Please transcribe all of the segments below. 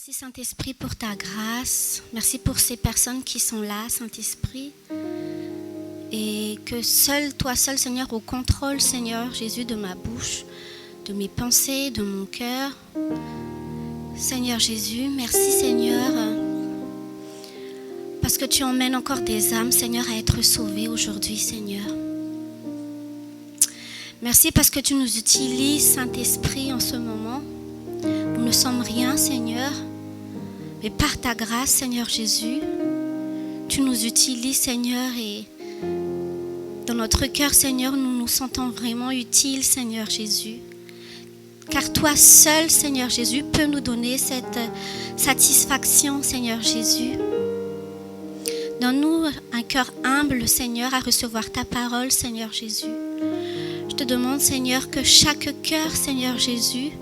Merci Saint-Esprit pour ta grâce. Merci pour ces personnes qui sont là, Saint-Esprit. Et que seul, toi seul, Seigneur, au contrôle, Seigneur Jésus, de ma bouche, de mes pensées, de mon cœur. Seigneur Jésus, merci Seigneur, parce que tu emmènes encore des âmes, Seigneur, à être sauvées aujourd'hui, Seigneur. Merci parce que tu nous utilises, Saint-Esprit, en ce moment. Nous ne sommes rien, Seigneur, mais par ta grâce, Seigneur Jésus, tu nous utilises, Seigneur, et dans notre cœur, Seigneur, nous nous sentons vraiment utiles, Seigneur Jésus. Car toi seul, Seigneur Jésus, peux nous donner cette satisfaction, Seigneur Jésus. Donne-nous un cœur humble, Seigneur, à recevoir ta parole, Seigneur Jésus. Je te demande, Seigneur, que chaque cœur, Seigneur Jésus,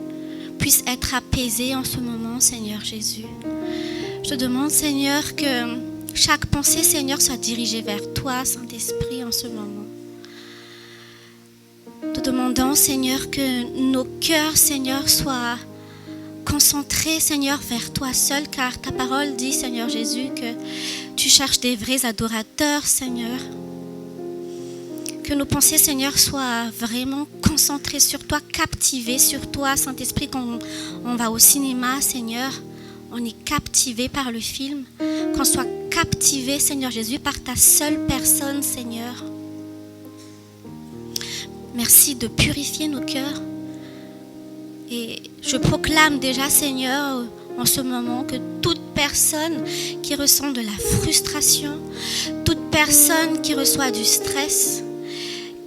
puisse être apaisé en ce moment, Seigneur Jésus. Je te demande, Seigneur, que chaque pensée, Seigneur, soit dirigée vers toi, Saint-Esprit, en ce moment. Te demandant, Seigneur, que nos cœurs, Seigneur, soient concentrés, Seigneur, vers toi seul, car ta parole dit, Seigneur Jésus, que tu cherches des vrais adorateurs, Seigneur. Que nos pensées, Seigneur, soient vraiment concentrées sur toi, captivées sur toi, Saint-Esprit. Quand on va au cinéma, Seigneur, on est captivé par le film. Qu'on soit captivé, Seigneur Jésus, par ta seule personne, Seigneur. Merci de purifier nos cœurs. Et je proclame déjà, Seigneur, en ce moment, que toute personne qui ressent de la frustration, toute personne qui reçoit du stress,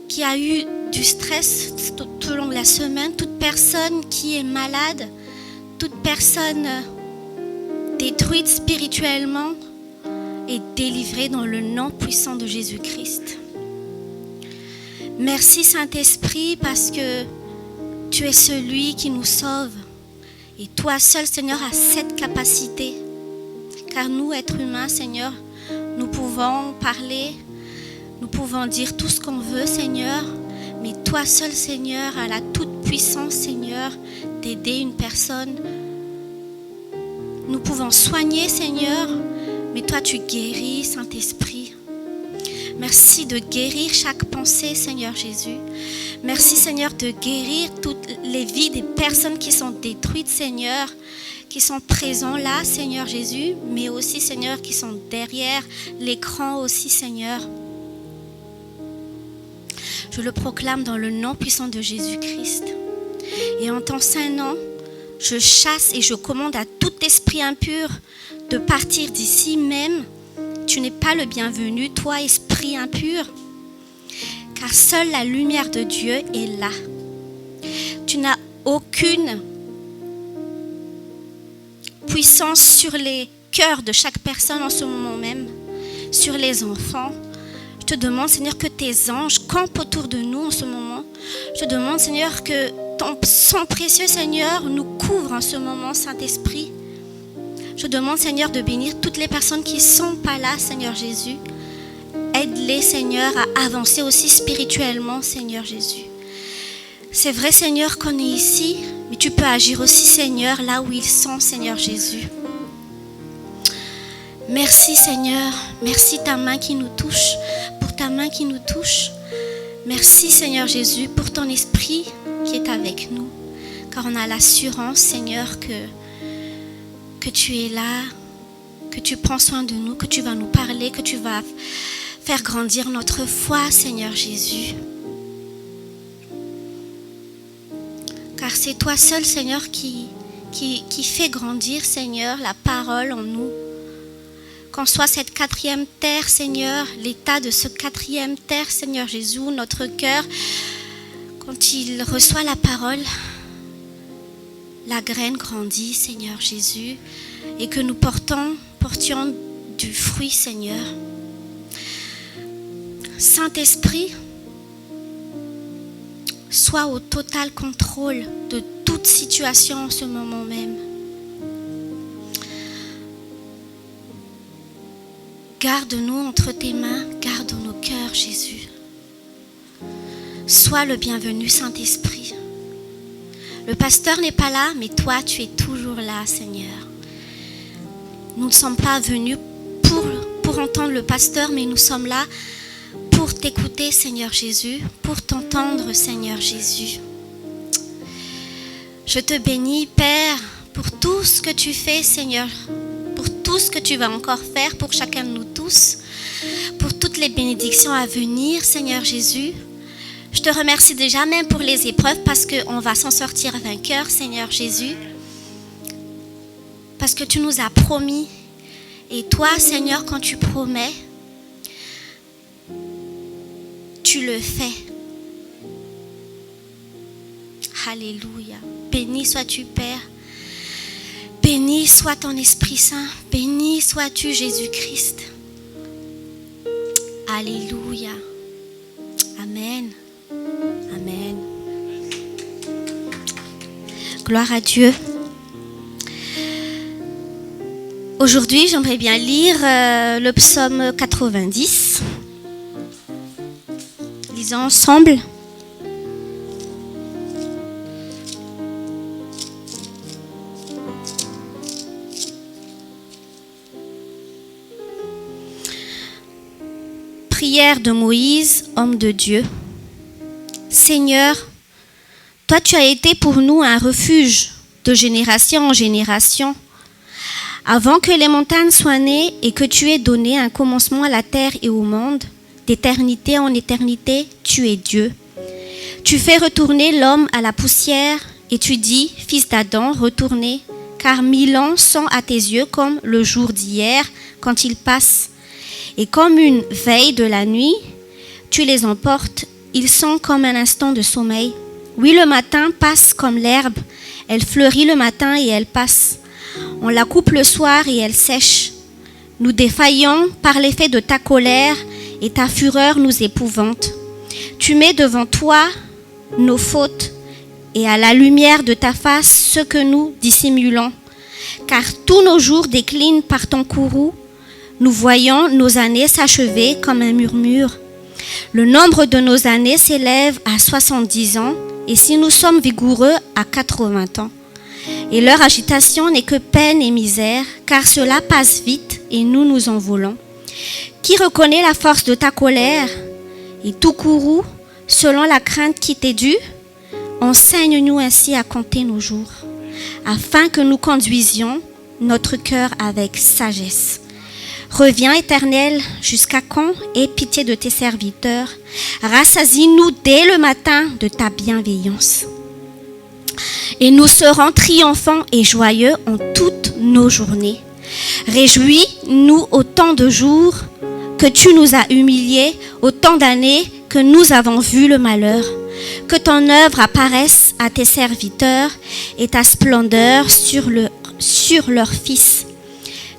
qui a eu du stress tout au long de la semaine, toute personne qui est malade, toute personne détruite spirituellement est délivrée dans le nom puissant de Jésus-Christ. Merci Saint-Esprit parce que tu es celui qui nous sauve. Et toi seul, Seigneur, as cette capacité. Car nous, êtres humains, Seigneur, nous pouvons parler, nous pouvons dire tout ce qu'on veut, Seigneur. Mais toi seul, Seigneur, as la toute-puissance, Seigneur, d'aider une personne. Nous pouvons soigner, Seigneur, mais toi, tu guéris, Saint-Esprit. Merci de guérir chaque pensée, Seigneur Jésus. Merci, Seigneur, de guérir toutes les vies des personnes qui sont détruites, Seigneur, qui sont présents là, Seigneur Jésus, mais aussi, Seigneur, qui sont derrière l'écran aussi, Seigneur. Je le proclame dans le nom puissant de Jésus-Christ. Et en ton saint nom, je chasse et je commande à tout esprit impur de partir d'ici même. Tu n'es pas le bienvenu, toi, esprit impur, car seule la lumière de Dieu est là. Tu n'as aucune puissance sur les cœurs de chaque personne en ce moment même, sur les enfants. Je te demande, Seigneur, que tes anges campent autour de nous en ce moment. Je te demande, Seigneur, que ton sang précieux, Seigneur, nous couvre en ce moment, Saint-Esprit. Je demande, Seigneur, de bénir toutes les personnes qui ne sont pas là, Seigneur Jésus. Aide-les, Seigneur, à avancer aussi spirituellement, Seigneur Jésus. C'est vrai, Seigneur, qu'on est ici, mais tu peux agir aussi, Seigneur, là où ils sont, Seigneur Jésus. Merci, Seigneur. Merci ta main qui nous touche, pour ta main qui nous touche. Merci, Seigneur Jésus, pour ton esprit qui est avec nous. Car on a l'assurance, Seigneur, que tu es là, que tu prends soin de nous, que tu vas nous parler, que tu vas faire grandir notre foi, Seigneur Jésus. Car c'est toi seul, Seigneur, qui fait grandir, Seigneur, la parole en nous. Qu'on soit cette quatrième terre, Seigneur, l'état de ce quatrième terre, Seigneur Jésus, notre cœur, quand il reçoit la parole, la graine grandit, Seigneur Jésus, et que nous portions du fruit, Seigneur. Saint-Esprit, sois au total contrôle de toute situation en ce moment même. Garde-nous entre tes mains, garde nos cœurs, Jésus. Sois le bienvenu, Saint-Esprit. Le pasteur n'est pas là, mais toi, tu es toujours là, Seigneur. nous ne sommes pas venus pour entendre le pasteur, mais nous sommes là pour t'écouter, Seigneur Jésus, pour t'entendre, Seigneur Jésus. Je te bénis, Père, pour tout ce que tu fais, Seigneur, pour tout ce que tu vas encore faire pour chacun de nous tous, pour toutes les bénédictions à venir, Seigneur Jésus. Je te remercie déjà même pour les épreuves parce qu'on va s'en sortir vainqueur, Seigneur Jésus. Parce que tu nous as promis. Et toi, Seigneur, quand tu promets, tu le fais. Alléluia. Béni sois-tu, Père. Béni soit ton Esprit Saint. Béni sois-tu, Jésus-Christ. Alléluia. Amen. Amen. Gloire à Dieu. Aujourd'hui, j'aimerais bien lire le psaume 90. Lisons ensemble. Prière de Moïse, homme de Dieu. Seigneur, toi tu as été pour nous un refuge de génération en génération. Avant que les montagnes soient nées et que tu aies donné un commencement à la terre et au monde, d'éternité en éternité, tu es Dieu. Tu fais retourner l'homme à la poussière et tu dis, fils d'Adam, retournez, car 1000 ans sont à tes yeux comme le jour d'hier quand il passe. Et comme une veille de la nuit, tu les emportes, ils sont comme un instant de sommeil. Oui, le matin passe comme l'herbe, elle fleurit le matin et elle passe. On la coupe le soir et elle sèche. Nous défaillons par l'effet de ta colère et ta fureur nous épouvante. Tu mets devant toi nos fautes et à la lumière de ta face ce que nous dissimulons. Car tous nos jours déclinent par ton courroux. Nous voyons nos années s'achever comme un murmure. Le nombre de nos années s'élève à 70 ans et si nous sommes vigoureux à 80 ans. Et leur agitation n'est que peine et misère, car cela passe vite et nous nous envolons. Qui reconnaît la force de ta colère et tout courroux, selon la crainte qui t'est due, enseigne-nous ainsi à compter nos jours, afin que nous conduisions notre cœur avec sagesse. Reviens, Éternel, jusqu'à quand aie pitié de tes serviteurs. Rassasie-nous dès le matin de ta bienveillance. Et nous serons triomphants et joyeux en toutes nos journées. Réjouis-nous autant de jours que tu nous as humiliés, autant d'années que nous avons vu le malheur. Que ton œuvre apparaisse à tes serviteurs et ta splendeur sur leurs fils.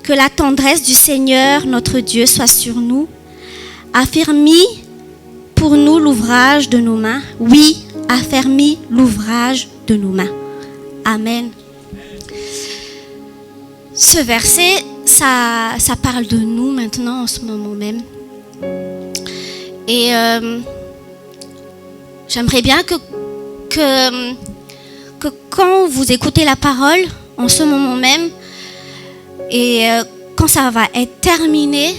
Que la tendresse du Seigneur, notre Dieu, soit sur nous. Affermis pour nous l'ouvrage de nos mains. Oui, affermis l'ouvrage de nos mains. Amen. Ce verset, ça parle de nous maintenant, en ce moment même. Et j'aimerais bien que quand vous écoutez la parole, en ce moment même, et quand ça va être terminé,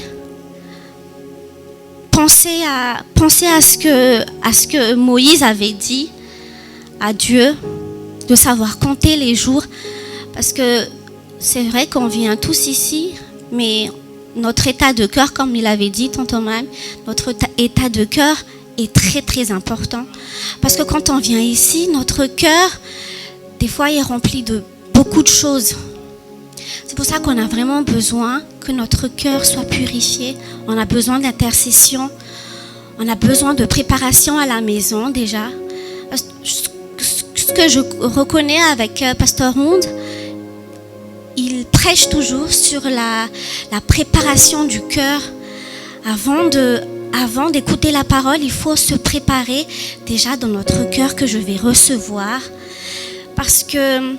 pensez à ce que Moïse avait dit à Dieu, de savoir compter les jours, parce que c'est vrai qu'on vient tous ici, mais notre état de cœur, comme il avait dit tonton Mam, notre état de cœur est très très important, parce que quand on vient ici, notre cœur, des fois, est rempli de beaucoup de choses. C'est pour ça qu'on a vraiment besoin que notre cœur soit purifié. On a besoin d'intercession, on a besoin de préparation à la maison déjà. Ce que je reconnais avec Pasteur Ronde, il prêche toujours sur la préparation du cœur. Avant d'écouter la parole, il faut se préparer déjà dans notre cœur que je vais recevoir. Parce que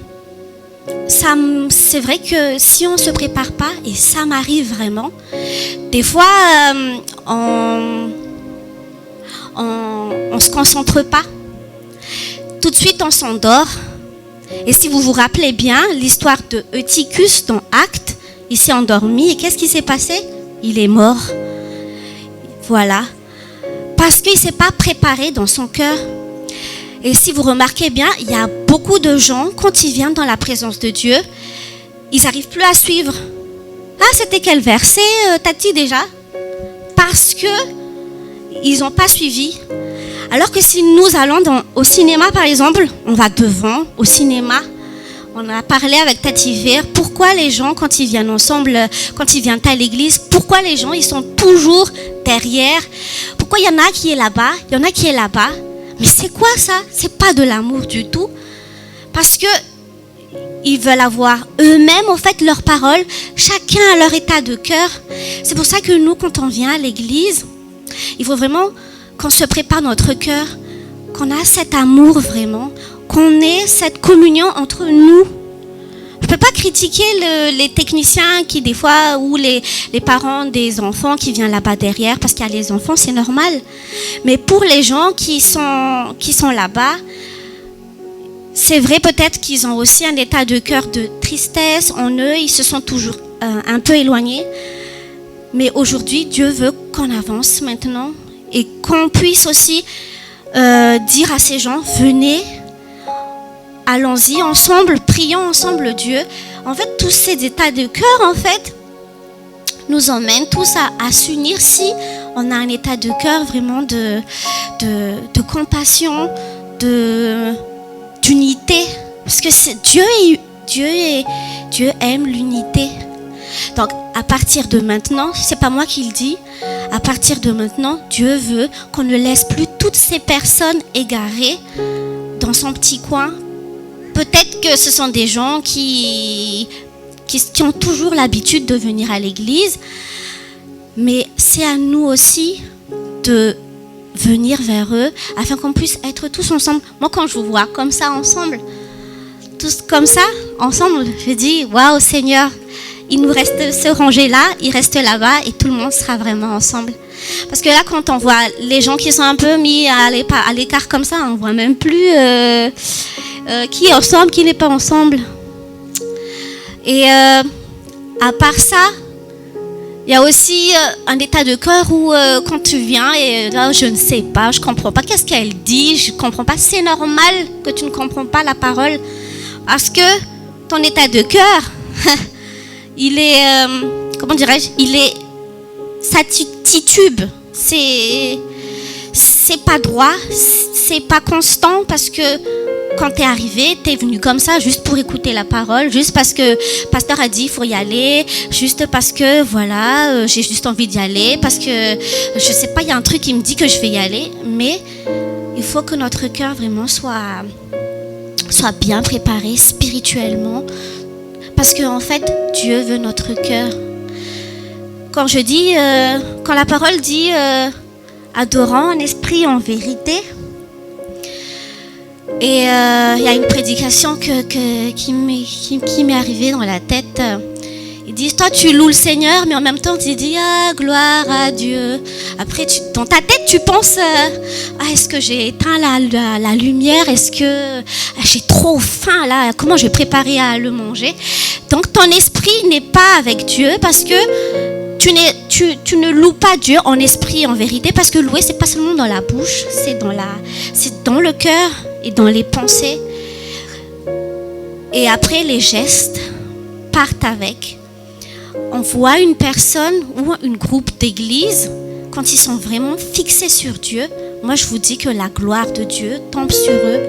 c'est vrai que si on ne se prépare pas, et ça m'arrive vraiment, des fois on ne se concentre pas. Tout de suite, on s'endort. Et si vous vous rappelez bien, l'histoire de Eutychus dans Actes, Il s'est endormi et qu'est-ce qui s'est passé? Il est mort. Voilà. Parce qu'il ne s'est pas préparé dans son cœur. Et si vous remarquez bien, il y a beaucoup de gens, quand ils viennent dans la présence de Dieu, ils n'arrivent plus à suivre. Ah, c'était quel verset, Tati, déjà? Parce que ils n'ont pas suivi. Alors que si nous allons au cinéma, par exemple, on va devant, au cinéma, on a parlé avec Tati Vert, pourquoi les gens, quand ils viennent ensemble, quand ils viennent à l'église, pourquoi les gens, ils sont toujours derrière? Pourquoi il y en a qui est là-bas, il y en a qui est là-bas? Mais c'est quoi ça? C'est pas de l'amour du tout. Parce que ils veulent avoir eux-mêmes, en fait, leurs paroles, chacun à leur état de cœur. C'est pour ça que nous, quand on vient à l'église, il faut vraiment qu'on se prépare notre cœur, qu'on a cet amour vraiment, qu'on ait cette communion entre nous. Je ne peux pas critiquer les techniciens qui, des fois, ou les parents des enfants qui viennent là-bas derrière, parce qu'il y a les enfants, c'est normal. Mais pour les gens qui sont là-bas, c'est vrai peut-être qu'ils ont aussi un état de cœur de tristesse en eux, ils se sont toujours un peu éloignés. Mais aujourd'hui, Dieu veut qu'on avance maintenant et qu'on puisse aussi dire à ces gens, venez, allons-y ensemble, prions ensemble Dieu. En fait, tous ces états de cœur, en fait, nous emmènent tous à s'unir si on a un état de cœur vraiment de compassion, d'unité. Parce que Dieu aime l'unité. Donc, à partir de maintenant, c'est pas moi qui le dis, à partir de maintenant, Dieu veut qu'on ne laisse plus toutes ces personnes égarées dans son petit coin. Peut-être que ce sont des gens qui ont toujours l'habitude de venir à l'église, mais c'est à nous aussi de venir vers eux afin qu'on puisse être tous ensemble. Moi, quand je vous vois comme ça ensemble, tous comme ça ensemble, je dis waouh Seigneur, il nous reste ce rangé là, il reste là-bas et tout le monde sera vraiment ensemble. Parce que là, quand on voit les gens qui sont un peu mis à l'écart comme ça, on voit même plus qui est ensemble, qui n'est pas ensemble. Et à part ça, il y a aussi un état de cœur où quand tu viens et là, je ne sais pas, je ne comprends pas qu'est-ce qu'elle dit, je ne comprends pas. C'est normal que tu ne comprends pas la parole parce que ton état de cœur, il est, comment dirais-je, ça titube, c'est pas droit, c'est pas constant parce que quand t'es arrivé, t'es venu comme ça juste pour écouter la parole, juste parce que le pasteur a dit il faut y aller, juste parce que voilà, j'ai juste envie d'y aller, parce que je sais pas, il y a un truc qui me dit que je vais y aller, mais il faut que notre cœur vraiment soit bien préparé spirituellement, parce que en fait Dieu veut notre cœur. Quand je dis, quand la parole dit adorant en esprit, en vérité. Et il y a une prédication qui m'est arrivée dans la tête. Ils disent, toi tu loues le Seigneur, mais en même temps tu dis, ah gloire à Dieu. Après dans ta tête tu penses, est-ce que j'ai éteint la lumière? Est-ce que j'ai trop faim là? Comment je vais préparer à le manger? Donc ton esprit n'est pas avec Dieu parce que tu ne loues pas Dieu en esprit et en vérité, parce que louer, c'est pas seulement dans la bouche, c'est dans le cœur et dans les pensées. Et après, les gestes partent avec. On voit une personne ou un groupe d'église, quand ils sont vraiment fixés sur Dieu, moi je vous dis que la gloire de Dieu tombe sur eux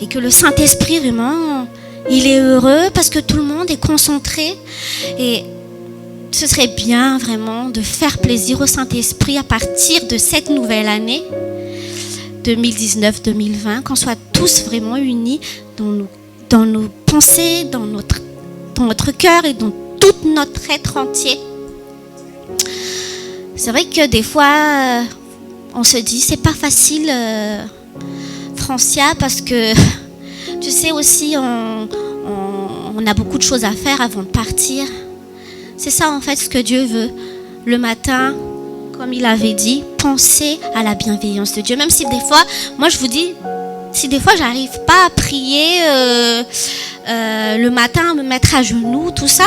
et que le Saint-Esprit vraiment, il est heureux parce que tout le monde est concentré. Et ce serait bien vraiment de faire plaisir au Saint-Esprit à partir de cette nouvelle année 2019-2020, qu'on soit tous vraiment unis dans nos pensées, dans notre cœur et dans tout notre être entier. C'est vrai que des fois, on se dit c'est pas facile, Francia, parce que tu sais aussi, on a beaucoup de choses à faire avant de partir. C'est ça en fait ce que Dieu veut. Le matin, comme il avait dit, pensez à la bienveillance de Dieu. Même si des fois, moi je vous dis, si des fois j'arrive pas à prier le matin, à me mettre à genoux, tout ça,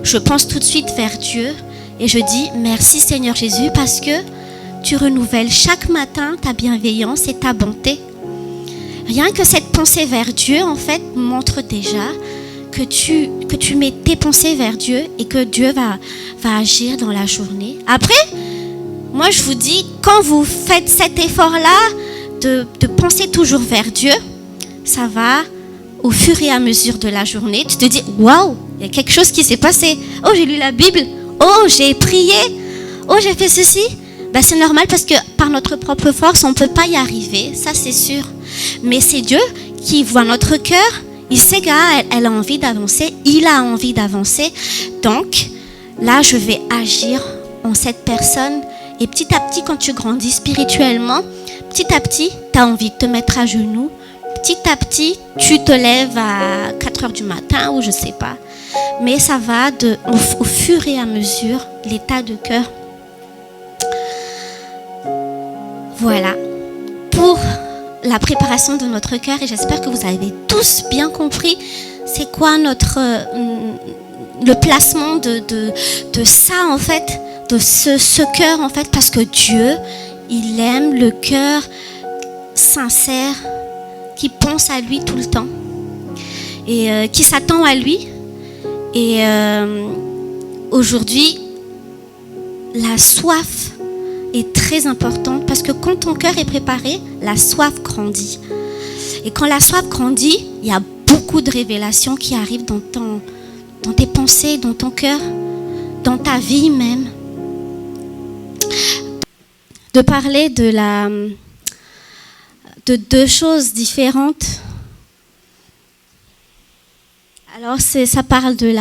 je pense tout de suite vers Dieu et je dis merci Seigneur Jésus parce que tu renouvelles chaque matin ta bienveillance et ta bonté. Rien que cette pensée vers Dieu, en fait, montre déjà que tu mets tes pensées vers Dieu et que Dieu va agir dans la journée. Après, moi je vous dis, quand vous faites cet effort-là de penser toujours vers Dieu, ça va au fur et à mesure de la journée. Tu te dis, waouh, il y a quelque chose qui s'est passé. Oh, j'ai lu la Bible. Oh, j'ai prié. Oh, j'ai fait ceci. Ben, c'est normal parce que par notre propre force, on ne peut pas y arriver, ça c'est sûr. Mais c'est Dieu qui voit notre cœur. Il sait qu'elle a envie d'avancer, il a envie d'avancer. Donc, là, je vais agir en cette personne. Et petit à petit, quand tu grandis spirituellement, petit à petit, tu as envie de te mettre à genoux. Petit à petit, tu te lèves à 4 heures du matin ou je ne sais pas. Mais ça va au fur et à mesure, l'état de cœur. Voilà. Pour la préparation de notre cœur, et j'espère que vous avez tous bien compris c'est quoi le placement de ça en fait, de ce cœur en fait, parce que Dieu, il aime le cœur sincère qui pense à lui tout le temps et qui s'attend à lui. Et aujourd'hui, la soif est très importante parce que quand ton cœur est préparé, la soif grandit. Et quand la soif grandit, il y a beaucoup de révélations qui arrivent dans tes pensées, dans ton cœur, dans ta vie même. De parler de deux choses différentes. Alors ça parle de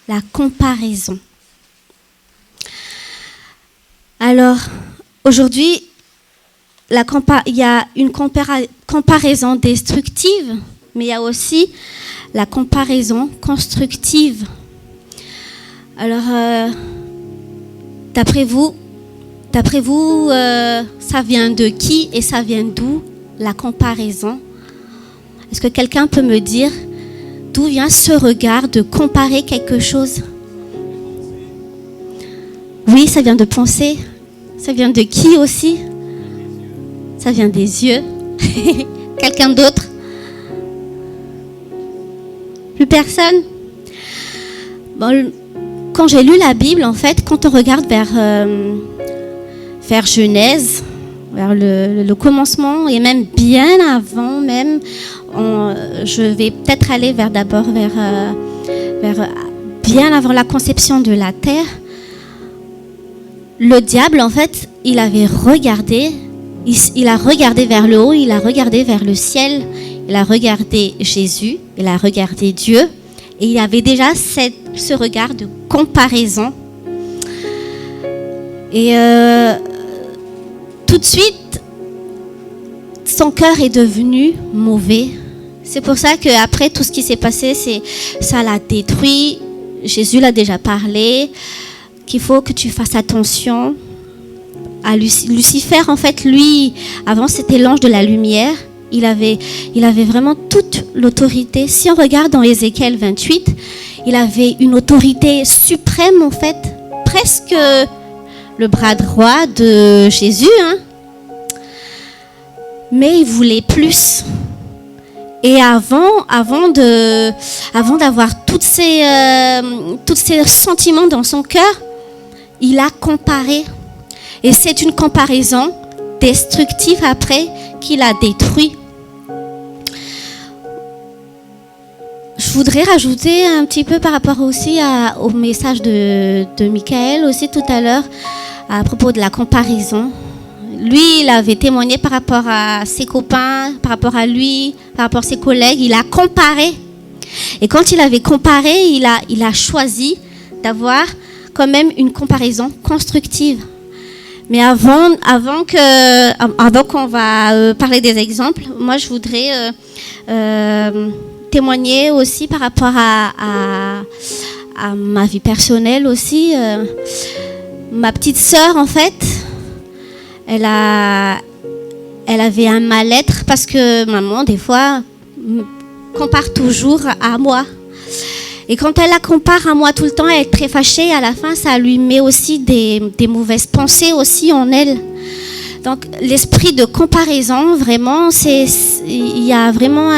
la comparaison. Alors, aujourd'hui, il y a une comparaison destructive, mais il y a aussi la comparaison constructive. Alors, d'après vous, ça vient de qui et ça vient d'où, la comparaison? Est-ce que quelqu'un peut me dire d'où vient ce regard de comparer quelque chose? Oui, ça vient de penser. Ça vient de qui aussi? Ça vient des yeux. Quelqu'un d'autre? Plus personne? Bon, quand j'ai lu la Bible, en fait, quand on regarde vers Genèse, vers le commencement, et même bien avant, même, je vais peut-être aller d'abord vers bien avant la conception de la terre. Le diable, en fait, il avait regardé, il a regardé vers le haut, il a regardé vers le ciel, il a regardé Jésus, il a regardé Dieu, et il avait déjà ce regard de comparaison. Et tout de suite, son cœur est devenu mauvais. C'est pour ça qu'après tout ce qui s'est passé, ça l'a détruit. Jésus l'a déjà parlé, qu'il faut que tu fasses attention à Lucifer. En fait, lui, avant c'était l'ange de la lumière. Il avait vraiment toute l'autorité. Si on regarde dans Ézéchiel 28, il avait une autorité suprême en fait, presque le bras droit de Jésus, hein. Mais il voulait plus. Et avant d'avoir tous ces sentiments dans son cœur, il a comparé. Et c'est une comparaison destructive après qu'il a détruit. Je voudrais rajouter un petit peu par rapport aussi au message de Michael aussi tout à l'heure à propos de la comparaison. Lui, il avait témoigné par rapport à ses copains, par rapport à lui, par rapport à ses collègues. Il a comparé. Et quand il avait comparé, il a choisi d'avoir quand même une comparaison constructive. Mais avant qu'on va parler des exemples, moi je voudrais témoigner aussi par rapport à ma vie personnelle aussi. Ma petite sœur, en fait, elle avait un mal-être parce que maman, des fois, compare toujours à moi. Et quand elle la compare à moi tout le temps, elle est très fâchée. À la fin, ça lui met aussi des mauvaises pensées aussi en elle. Donc l'esprit de comparaison, vraiment, il y a vraiment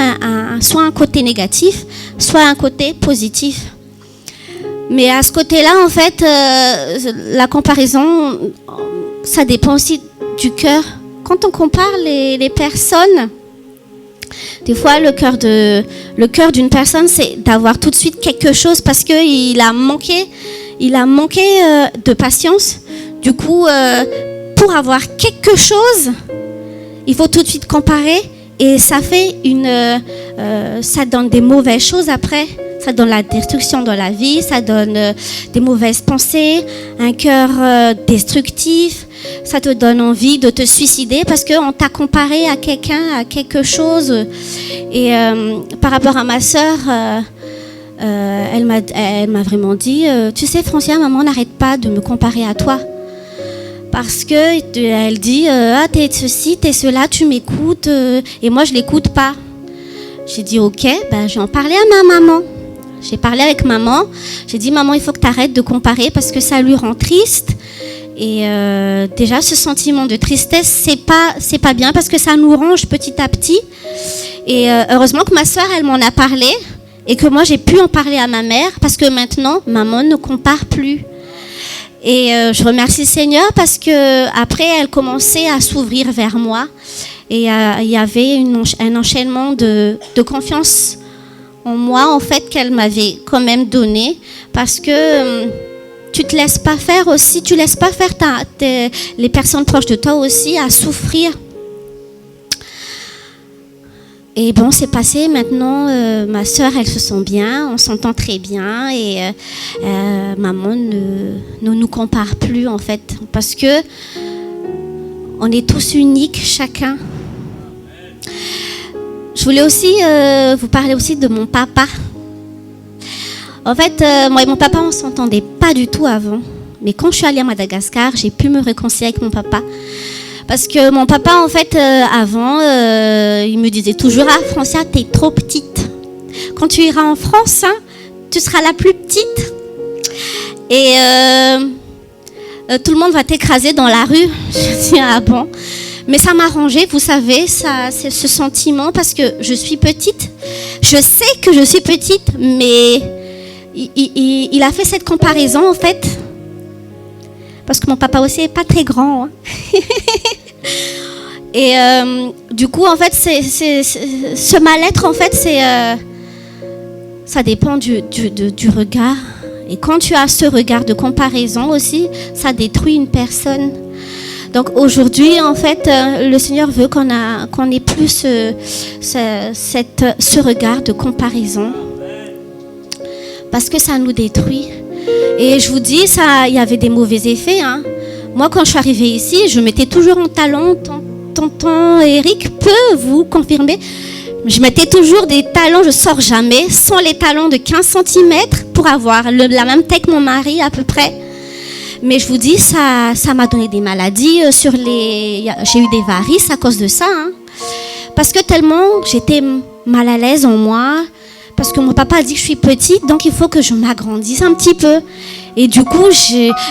soit un côté négatif, soit un côté positif. Mais à ce côté-là, en fait, la comparaison, ça dépend aussi du cœur. Quand on compare les personnes, des fois, le cœur d'une personne, c'est d'avoir tout de suite quelque chose parce qu'il a manqué de patience. Du coup, pour avoir quelque chose, il faut tout de suite comparer et ça fait ça donne des mauvaises choses après. Ça donne la destruction dans la vie, ça donne des mauvaises pensées, un cœur destructif. Ça te donne envie de te suicider parce qu'on t'a comparé à quelqu'un, à quelque chose. Et par rapport à ma sœur, elle m'a vraiment dit, tu sais Francia, maman n'arrête pas de me comparer à toi. Parce que elle dit, t'es ceci, t'es cela, tu m'écoutes, et moi je l'écoute pas. J'ai dit ok, je vais en parler à ma maman. J'ai parlé avec maman, j'ai dit maman il faut que tu arrêtes de comparer parce que ça lui rend triste. Et déjà ce sentiment de tristesse c'est pas bien parce que ça nous ronge petit à petit. Et heureusement que ma soeur elle m'en a parlé et que moi j'ai pu en parler à ma mère parce que maintenant maman ne compare plus. Et je remercie le Seigneur parce que après elle commençait à s'ouvrir vers moi et il y avait un enchaînement de confiance en moi en fait qu'elle m'avait quand même donné parce que tu te laisses pas faire aussi, tu laisses pas faire les personnes proches de toi aussi à souffrir. Et bon, c'est passé maintenant, ma soeur elle se sent bien, on s'entend très bien et maman ne nous compare plus en fait parce que on est tous uniques chacun. Je voulais aussi vous parler aussi de mon papa. En fait, moi et mon papa, on ne s'entendait pas du tout avant. Mais quand je suis allée à Madagascar, j'ai pu me réconcilier avec mon papa. Parce que mon papa, en fait, avant, il me disait toujours « Ah, Francia, t'es trop petite. Quand tu iras en France, hein, tu seras la plus petite. Et tout le monde va t'écraser dans la rue. » Je dis « Ah bon ?» Mais ça m'a arrangé, vous savez, c'est ce sentiment parce que je suis petite. Je sais que je suis petite, mais il a fait cette comparaison en fait. Parce que mon papa aussi n'est pas très grand. Hein. Et du coup, en fait, ce mal-être, en fait, ça dépend du regard. Et quand tu as ce regard de comparaison aussi, ça détruit une personne. Donc aujourd'hui, en fait, le Seigneur veut qu'on ait plus ce regard de comparaison. Parce que ça nous détruit. Et je vous dis, il y avait des mauvais effets. Hein. Moi, quand je suis arrivée ici, je mettais toujours en talons. Tonton Eric peut vous confirmer. Je mettais toujours des talons, je sors jamais, sans les talons de 15 cm pour avoir la même taille que mon mari à peu près. Mais je vous dis, ça m'a donné des maladies j'ai eu des varices à cause de ça. Hein. Parce que tellement j'étais mal à l'aise en moi. Parce que mon papa a dit que je suis petite, donc il faut que je m'agrandisse un petit peu. Et du coup,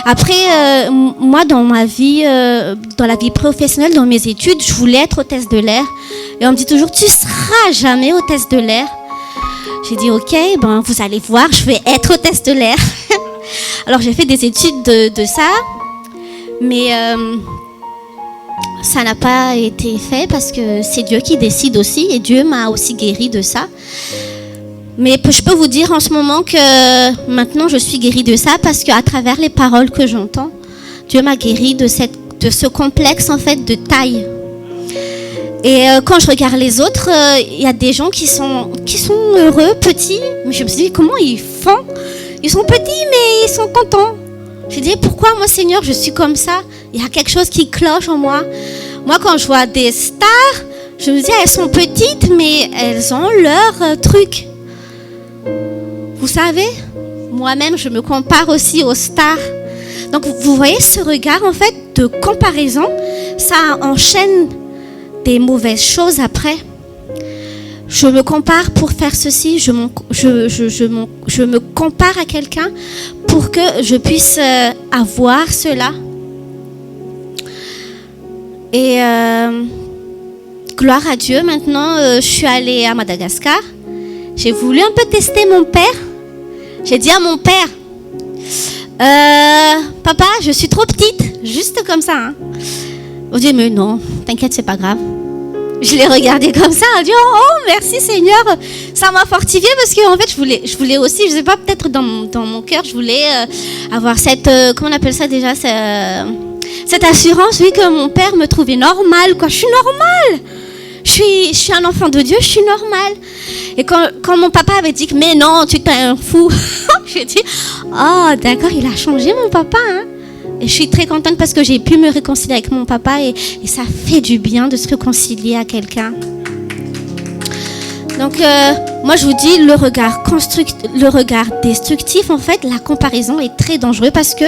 après, moi, dans ma vie, dans la vie professionnelle, dans mes études, je voulais être hôtesse de l'air. Et on me dit toujours, tu seras jamais hôtesse de l'air. J'ai dit, ok, vous allez voir, je vais être hôtesse de l'air. Alors j'ai fait des études de ça, mais ça n'a pas été fait parce que c'est Dieu qui décide aussi et Dieu m'a aussi guérie de ça. Mais je peux vous dire en ce moment que maintenant je suis guérie de ça parce qu'à travers les paroles que j'entends, Dieu m'a guérie de ce complexe en fait de taille. Et quand je regarde les autres, il y a des gens qui sont heureux, petits, mais je me suis dit comment ils font ? Ils sont petits, mais ils sont contents. Je dis, pourquoi moi, Seigneur, je suis comme ça ? Il y a quelque chose qui cloche en moi. Moi, quand je vois des stars, je me dis, elles sont petites, mais elles ont leur truc. Vous savez, moi-même, je me compare aussi aux stars. Donc, vous voyez ce regard, en fait, de comparaison, ça enchaîne des mauvaises choses après. je me compare pour faire ceci, je me compare à quelqu'un pour que je puisse avoir cela. Et gloire à Dieu, maintenant, je suis allée à Madagascar. J'ai voulu un peu tester mon père. J'ai dit à mon père, papa, je suis trop petite, juste comme ça. Hein. On dit, mais non, t'inquiète, c'est pas grave. Je l'ai regardé comme ça, elle dit, oh, merci Seigneur, ça m'a fortifié parce que en fait, je voulais aussi, je sais pas, peut-être dans mon cœur, je voulais avoir cette, comment on appelle ça déjà, cette assurance, oui, que mon père me trouvait normale, quoi. Je suis normale. Je suis un enfant de Dieu, je suis normale. Et quand mon papa avait dit que, mais non, tu t'es un fou, j'ai dit, oh, d'accord, il a changé mon papa, hein. Et je suis très contente parce que j'ai pu me réconcilier avec mon papa et ça fait du bien de se réconcilier à quelqu'un. Donc, moi, je vous dis, le regard destructif, en fait, la comparaison est très dangereuse parce que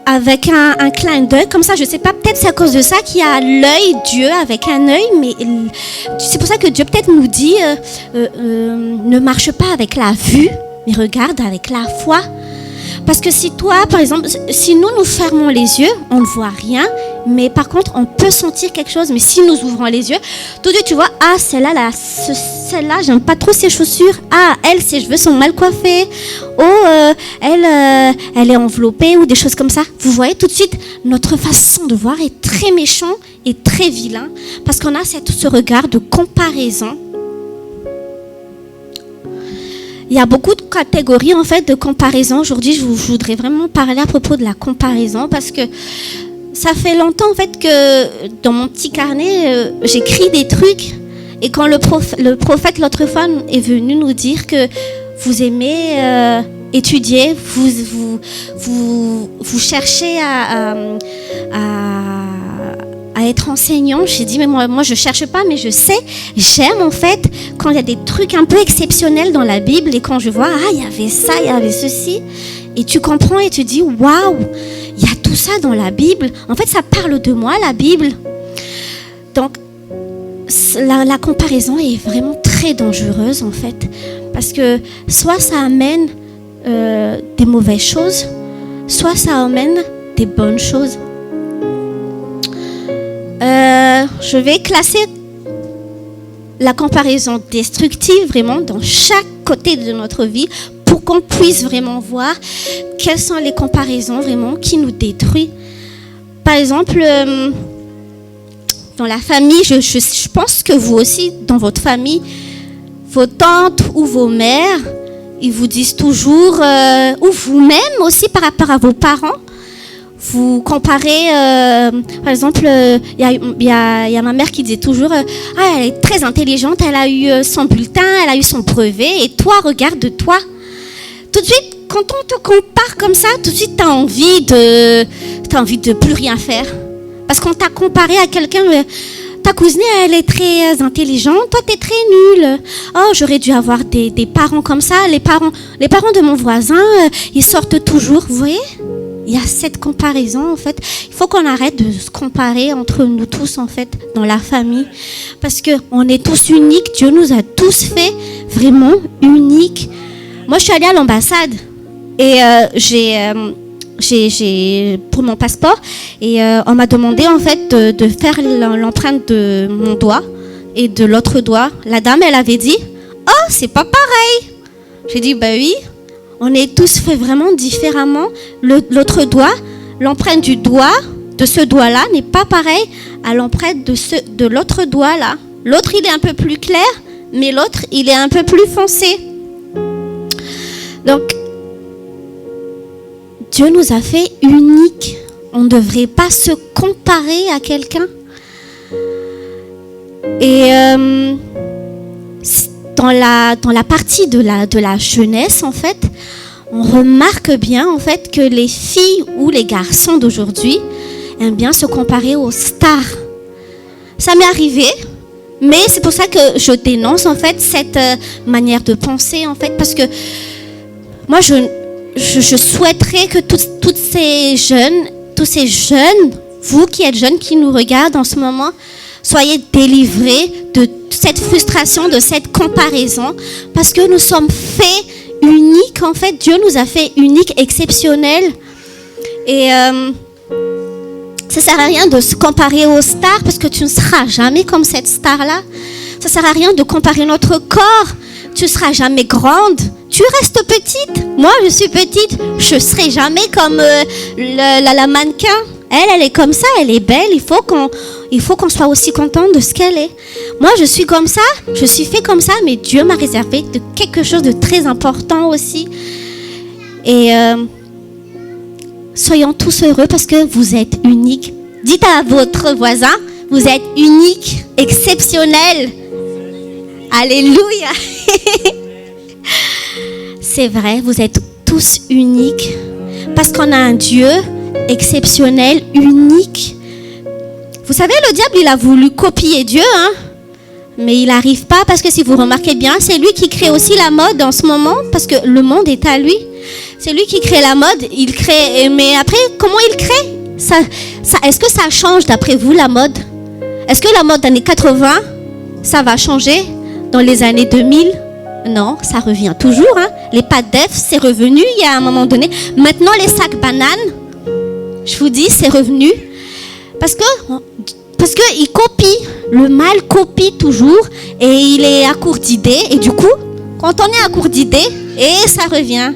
avec un clin d'œil, comme ça, je ne sais pas, peut-être c'est à cause de ça qu'il y a l'œil, Dieu avec un œil, mais c'est pour ça que Dieu peut-être nous dit, ne marche pas avec la vue, mais regarde avec la foi. Parce que si toi, par exemple, si nous fermons les yeux, on ne voit rien, mais par contre, on peut sentir quelque chose. Mais si nous ouvrons les yeux, tout de suite, tu vois, ah, celle-là, j'aime pas trop ses chaussures. Ah, elle, ses cheveux sont mal coiffés. Oh, elle est enveloppée ou des choses comme ça. Vous voyez, tout de suite, notre façon de voir est très méchant et très vilain parce qu'on a ce regard de comparaison. Il y a beaucoup de catégories en fait de comparaison. Aujourd'hui, je voudrais vraiment parler à propos de la comparaison parce que ça fait longtemps en fait que dans mon petit carnet, j'écris des trucs et quand le prophète l'autre fois est venu nous dire que vous aimez étudier, vous cherchez à être enseignant, j'ai dit mais moi je cherche pas, mais je sais, j'aime en fait quand il y a des trucs un peu exceptionnels dans la Bible et quand je vois il y avait ça, il y avait ceci et tu comprends et tu dis waouh, il y a tout ça dans la Bible, en fait ça parle de moi la Bible. Donc la comparaison est vraiment très dangereuse en fait parce que soit ça amène des mauvaises choses, soit ça amène des bonnes choses. Je vais classer la comparaison destructive vraiment dans chaque côté de notre vie pour qu'on puisse vraiment voir quelles sont les comparaisons vraiment qui nous détruisent. Par exemple, dans la famille, je pense que vous aussi, dans votre famille, vos tantes ou vos mères, ils vous disent toujours, ou vous-même aussi par rapport à vos parents, vous comparez, par exemple, il y a ma mère qui disait toujours, elle est très intelligente, elle a eu son bulletin, elle a eu son brevet, et toi, regarde-toi. Tout de suite, quand on te compare comme ça, tout de suite, t'as envie de plus rien faire. Parce qu'on t'a comparé à quelqu'un, ta cousine, elle est très intelligente, toi, t'es très nulle. Oh, j'aurais dû avoir des parents comme ça. Les parents de mon voisin, ils sortent toujours, vous voyez ? Il y a cette comparaison, en fait. Il faut qu'on arrête de se comparer entre nous tous, en fait, dans la famille. Parce qu'on est tous uniques. Dieu nous a tous fait vraiment uniques. Moi, je suis allée à l'ambassade et j'ai pour mon passeport et on m'a demandé, en fait, de faire l'empreinte de mon doigt et de l'autre doigt. La dame, elle avait dit « Oh, c'est pas pareil !» J'ai dit « Bah oui !» On est tous faits vraiment différemment. L'autre doigt, l'empreinte du doigt, de ce doigt-là, n'est pas pareil à l'empreinte de l'autre doigt-là. L'autre, il est un peu plus clair, mais l'autre, il est un peu plus foncé. Donc, Dieu nous a fait uniques. On ne devrait pas se comparer à quelqu'un. Et dans la partie de la jeunesse, en fait, on remarque bien en fait que les filles ou les garçons d'aujourd'hui aiment bien se comparer aux stars. Ça m'est arrivé, mais c'est pour ça que je dénonce en fait cette manière de penser en fait, parce que moi je souhaiterais que tous ces jeunes vous qui êtes jeunes, qui nous regardent en ce moment, soyez délivrés de cette frustration, de cette comparaison, parce que nous sommes faits uniques. En fait, Dieu nous a fait uniques, exceptionnels. Et ça ne sert à rien de se comparer aux stars, parce que tu ne seras jamais comme cette star-là. Ça ne sert à rien de comparer notre corps. Tu ne seras jamais grande. Tu restes petite. Moi, je suis petite. Je ne serai jamais comme la mannequin. Elle est comme ça, elle est belle. Il faut qu'on soit aussi contente de ce qu'elle est. Moi, je suis comme ça. Je suis fait comme ça. Mais Dieu m'a réservé de quelque chose de très important aussi. Et soyons tous heureux parce que vous êtes uniques. Dites à votre voisin, vous êtes unique, exceptionnel. Alléluia. C'est vrai, vous êtes tous uniques parce qu'on a un Dieu exceptionnel, unique. Vous savez, le diable, il a voulu copier Dieu, hein? Mais il n'arrive pas parce que si vous remarquez bien, c'est lui qui crée aussi la mode en ce moment parce que le monde est à lui. C'est lui qui crée la mode, il crée. Mais après, comment il crée ça, est-ce que ça change d'après vous la mode? Est-ce que la mode des années 80, ça va changer dans les années 2000? Non, ça revient toujours. Hein. Les pâtes d'œufs, c'est revenu il y a un moment donné. Maintenant, les sacs bananes, je vous dis, c'est revenu. Parce que il copie. Le mal copie toujours et il est à court d'idées. Et du coup, quand on est à court d'idées, et ça revient,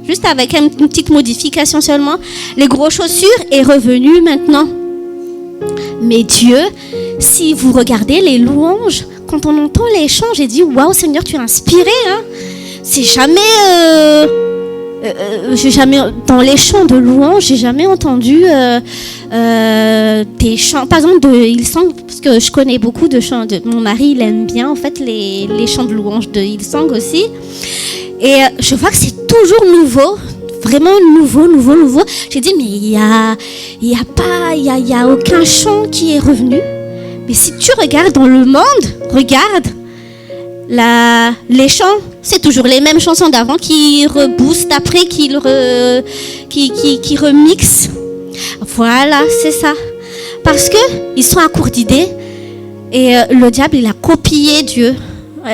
juste avec une petite modification seulement, les grosses chaussures est revenu maintenant. Mais Dieu, si vous regardez les louanges, quand on entend les chants, j'ai dit waouh Seigneur, tu es inspiré. Hein. C'est jamais, j'ai jamais dans les chants de louanges, j'ai jamais entendu des chants. Par exemple, de Hillsong, parce que je connais beaucoup de chants. Mon mari, il aime bien en fait les chants de louanges de Hillsong aussi. Et je vois que c'est toujours nouveau. Vraiment nouveau. J'ai dit, mais il y a aucun chant qui est revenu. Mais si tu regardes dans le monde, regarde, les chants, c'est toujours les mêmes chansons d'avant qui reboostent après, qui remixent. Voilà, c'est ça. Parce qu'ils sont à court d'idées et le diable, il a copié Dieu.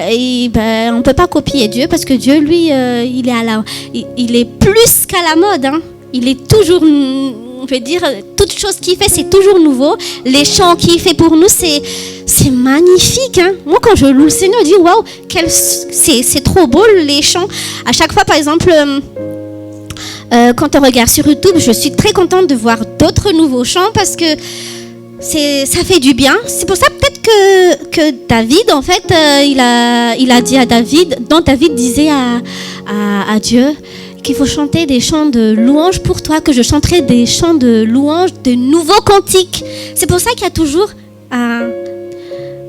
Et, on ne peut pas copier Dieu parce que Dieu, lui, il est plus qu'à la mode. Hein. Il est toujours, on peut dire, toute chose qu'il fait, c'est toujours nouveau. Les chants qu'il fait pour nous, c'est magnifique. Hein. Moi, quand je loue le Seigneur, je dis, waouh, c'est trop beau les chants. À chaque fois, par exemple, quand on regarde sur YouTube, je suis très contente de voir d'autres nouveaux chants parce que ça fait du bien. C'est pour ça peut-être que David, en fait, il a dit à David, dont David disait à Dieu qu'il faut chanter des chants de louange pour toi, que je chanterai des chants de louange, de nouveaux cantiques. C'est pour ça qu'il y a toujours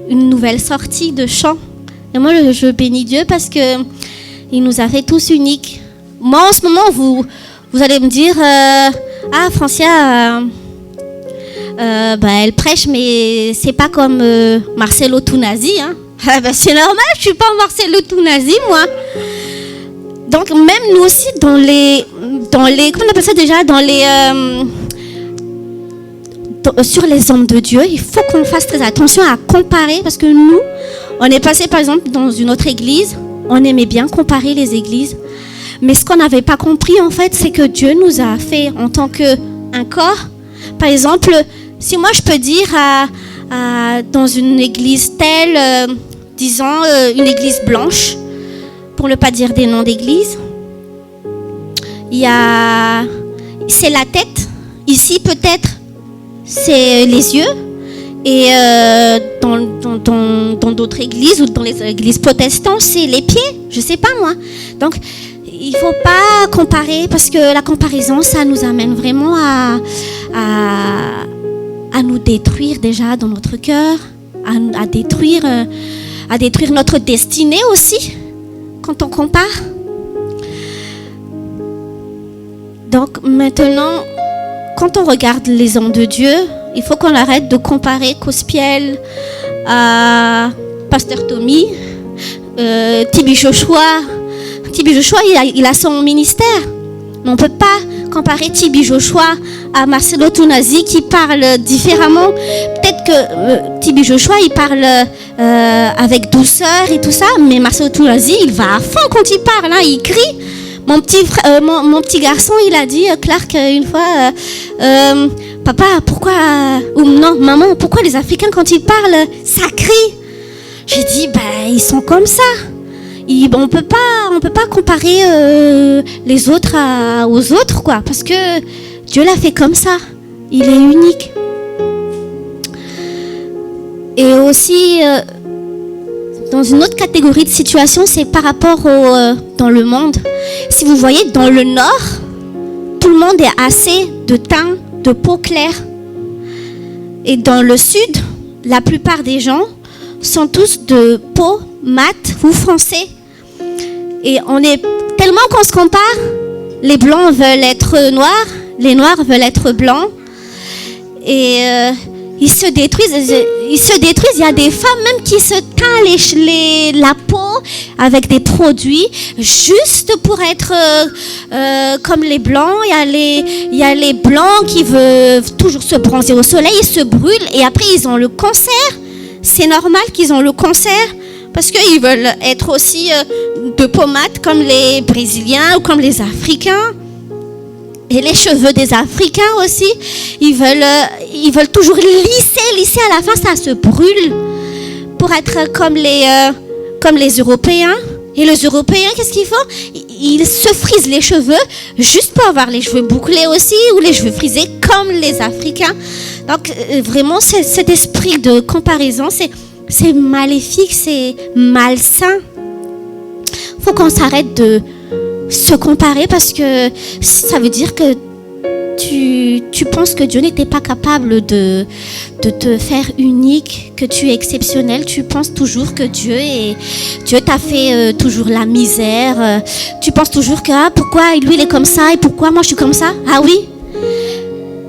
une nouvelle sortie de chants. Et moi, je bénis Dieu parce qu'il nous a fait tous uniques. Moi, en ce moment, vous allez me dire, Francia... elle prêche, mais c'est pas comme Marcelo Tunasi. Hein. C'est normal, je suis pas Marcelo Tunasi, moi. Donc même nous aussi dans les comment on appelle ça déjà, sur les hommes de Dieu, il faut qu'on fasse très attention à comparer parce que nous, on est passé par exemple dans une autre église, on aimait bien comparer les églises, mais ce qu'on n'avait pas compris en fait, c'est que Dieu nous a fait en tant qu'un corps. Par exemple, si moi je peux dire dans une église telle, disons une église blanche, pour ne pas dire des noms d'église, c'est la tête, ici peut-être c'est les yeux, et dans d'autres églises ou dans les églises protestantes c'est les pieds, je sais pas moi. Donc il faut pas comparer parce que la comparaison ça nous amène vraiment à nous détruire déjà dans notre cœur, à détruire notre destinée aussi quand on compare. Donc maintenant, quand on regarde les hommes de Dieu, il faut qu'on arrête de comparer Cospiel à Pasteur Tommy, Tibi Joshua. Tibi Joshua, il a son ministère. Mais on ne peut pas comparer Tibi Joshua à Marcelo Tounasi qui parle différemment. Peut-être que Tibi Joshua, il parle avec douceur et tout ça, mais Marcelo Tounasi, il va à fond quand il parle, hein, il crie. Mon petit garçon, il a dit, Clark, une fois, papa, pourquoi, ou non, maman, pourquoi les Africains, quand ils parlent, ça crie? J'ai dit, ils sont comme ça. On peut pas comparer les autres aux autres, quoi, parce que Dieu l'a fait comme ça. Il est unique. Et aussi, dans une autre catégorie de situation, c'est par rapport dans le monde. Si vous voyez, dans le nord, tout le monde est assez de teint, de peau claire. Et dans le sud, la plupart des gens sont tous de peau mate ou foncée. Et on est tellement qu'on se compare, les blancs veulent être noirs, les noirs veulent être blancs. Et ils se détruisent. Il y a des femmes même qui se teignent la peau avec des produits juste pour être comme les blancs. Il y a les blancs qui veulent toujours se bronzer au soleil, ils se brûlent et après ils ont le cancer. C'est normal qu'ils ont le cancer parce qu'ils veulent être aussi de peau mate comme les Brésiliens ou comme les Africains. Et les cheveux des Africains aussi, ils veulent toujours lisser à la fin, ça se brûle pour être comme les Européens. Et les Européens, qu'est-ce qu'ils font? Ils se frisent les cheveux juste pour avoir les cheveux bouclés aussi ou les cheveux frisés comme les Africains. Donc vraiment, cet esprit de comparaison, c'est maléfique, c'est malsain. Il faut qu'on s'arrête de se comparer parce que ça veut dire que tu penses que Dieu n'était pas capable de te faire unique, que tu es exceptionnel. Tu penses toujours que Dieu t'a fait toujours la misère. Tu penses toujours que pourquoi lui il est comme ça et pourquoi moi je suis comme ça. Ah oui.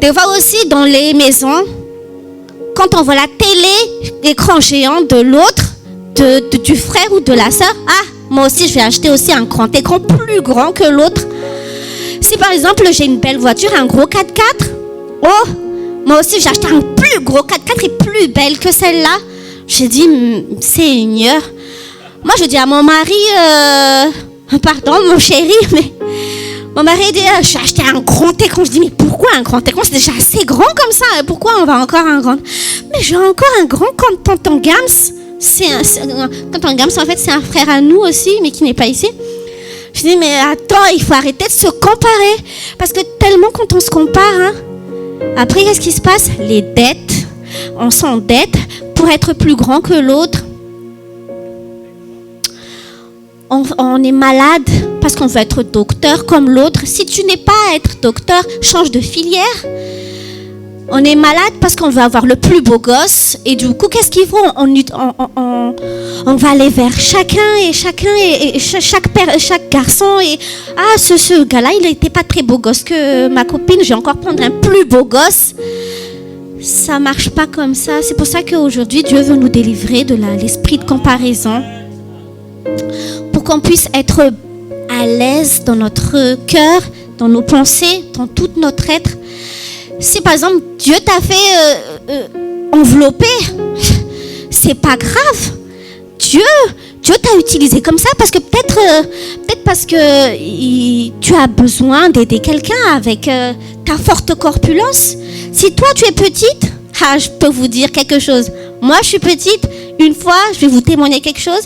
Des fois aussi dans les maisons, quand on voit la télé, écran géant de l'autre, du frère ou de la sœur, moi aussi je vais acheter aussi un grand écran plus grand que l'autre. Si par exemple j'ai une belle voiture, un gros 4x4, moi aussi j'ai acheté un plus gros 4x4 et plus belle que celle-là. J'ai dit, Seigneur, moi je dis à mon mari, pardon mon chéri, mais mon mari dit, je vais acheter un grand écran. Je dis, mais pourquoi un grand écran? C'est déjà assez grand comme ça, pourquoi on va encore un grand? Mais j'ai encore un grand comme tonton Gams. Tonton Gams, en fait, c'est un frère à nous aussi, mais qui n'est pas ici. Je dis, mais attends, il faut arrêter de se comparer. Parce que tellement quand on se compare, après, qu'est-ce qui se passe? Les dettes. On s'endette pour être plus grand que l'autre. On est malade parce qu'on veut être docteur comme l'autre. Si tu n'es pas à être docteur, change de filière. On est malade parce qu'on veut avoir le plus beau gosse. Et du coup, qu'est-ce qu'il faut? On va aller vers chaque garçon. Et ce gars-là, il n'était pas très beau gosse que ma copine. Je vais encore prendre un plus beau gosse. Ça ne marche pas comme ça. C'est pour ça qu'aujourd'hui, Dieu veut nous délivrer de l'esprit de comparaison. Pour qu'on puisse être à l'aise dans notre cœur, dans nos pensées, dans tout notre être. Si par exemple Dieu t'a fait envelopper, c'est pas grave. Dieu t'a utilisé comme ça parce que peut-être parce que tu as besoin d'aider quelqu'un avec ta forte corpulence. Si toi tu es petite, je peux vous dire quelque chose. Moi je suis petite. Une fois, je vais vous témoigner quelque chose.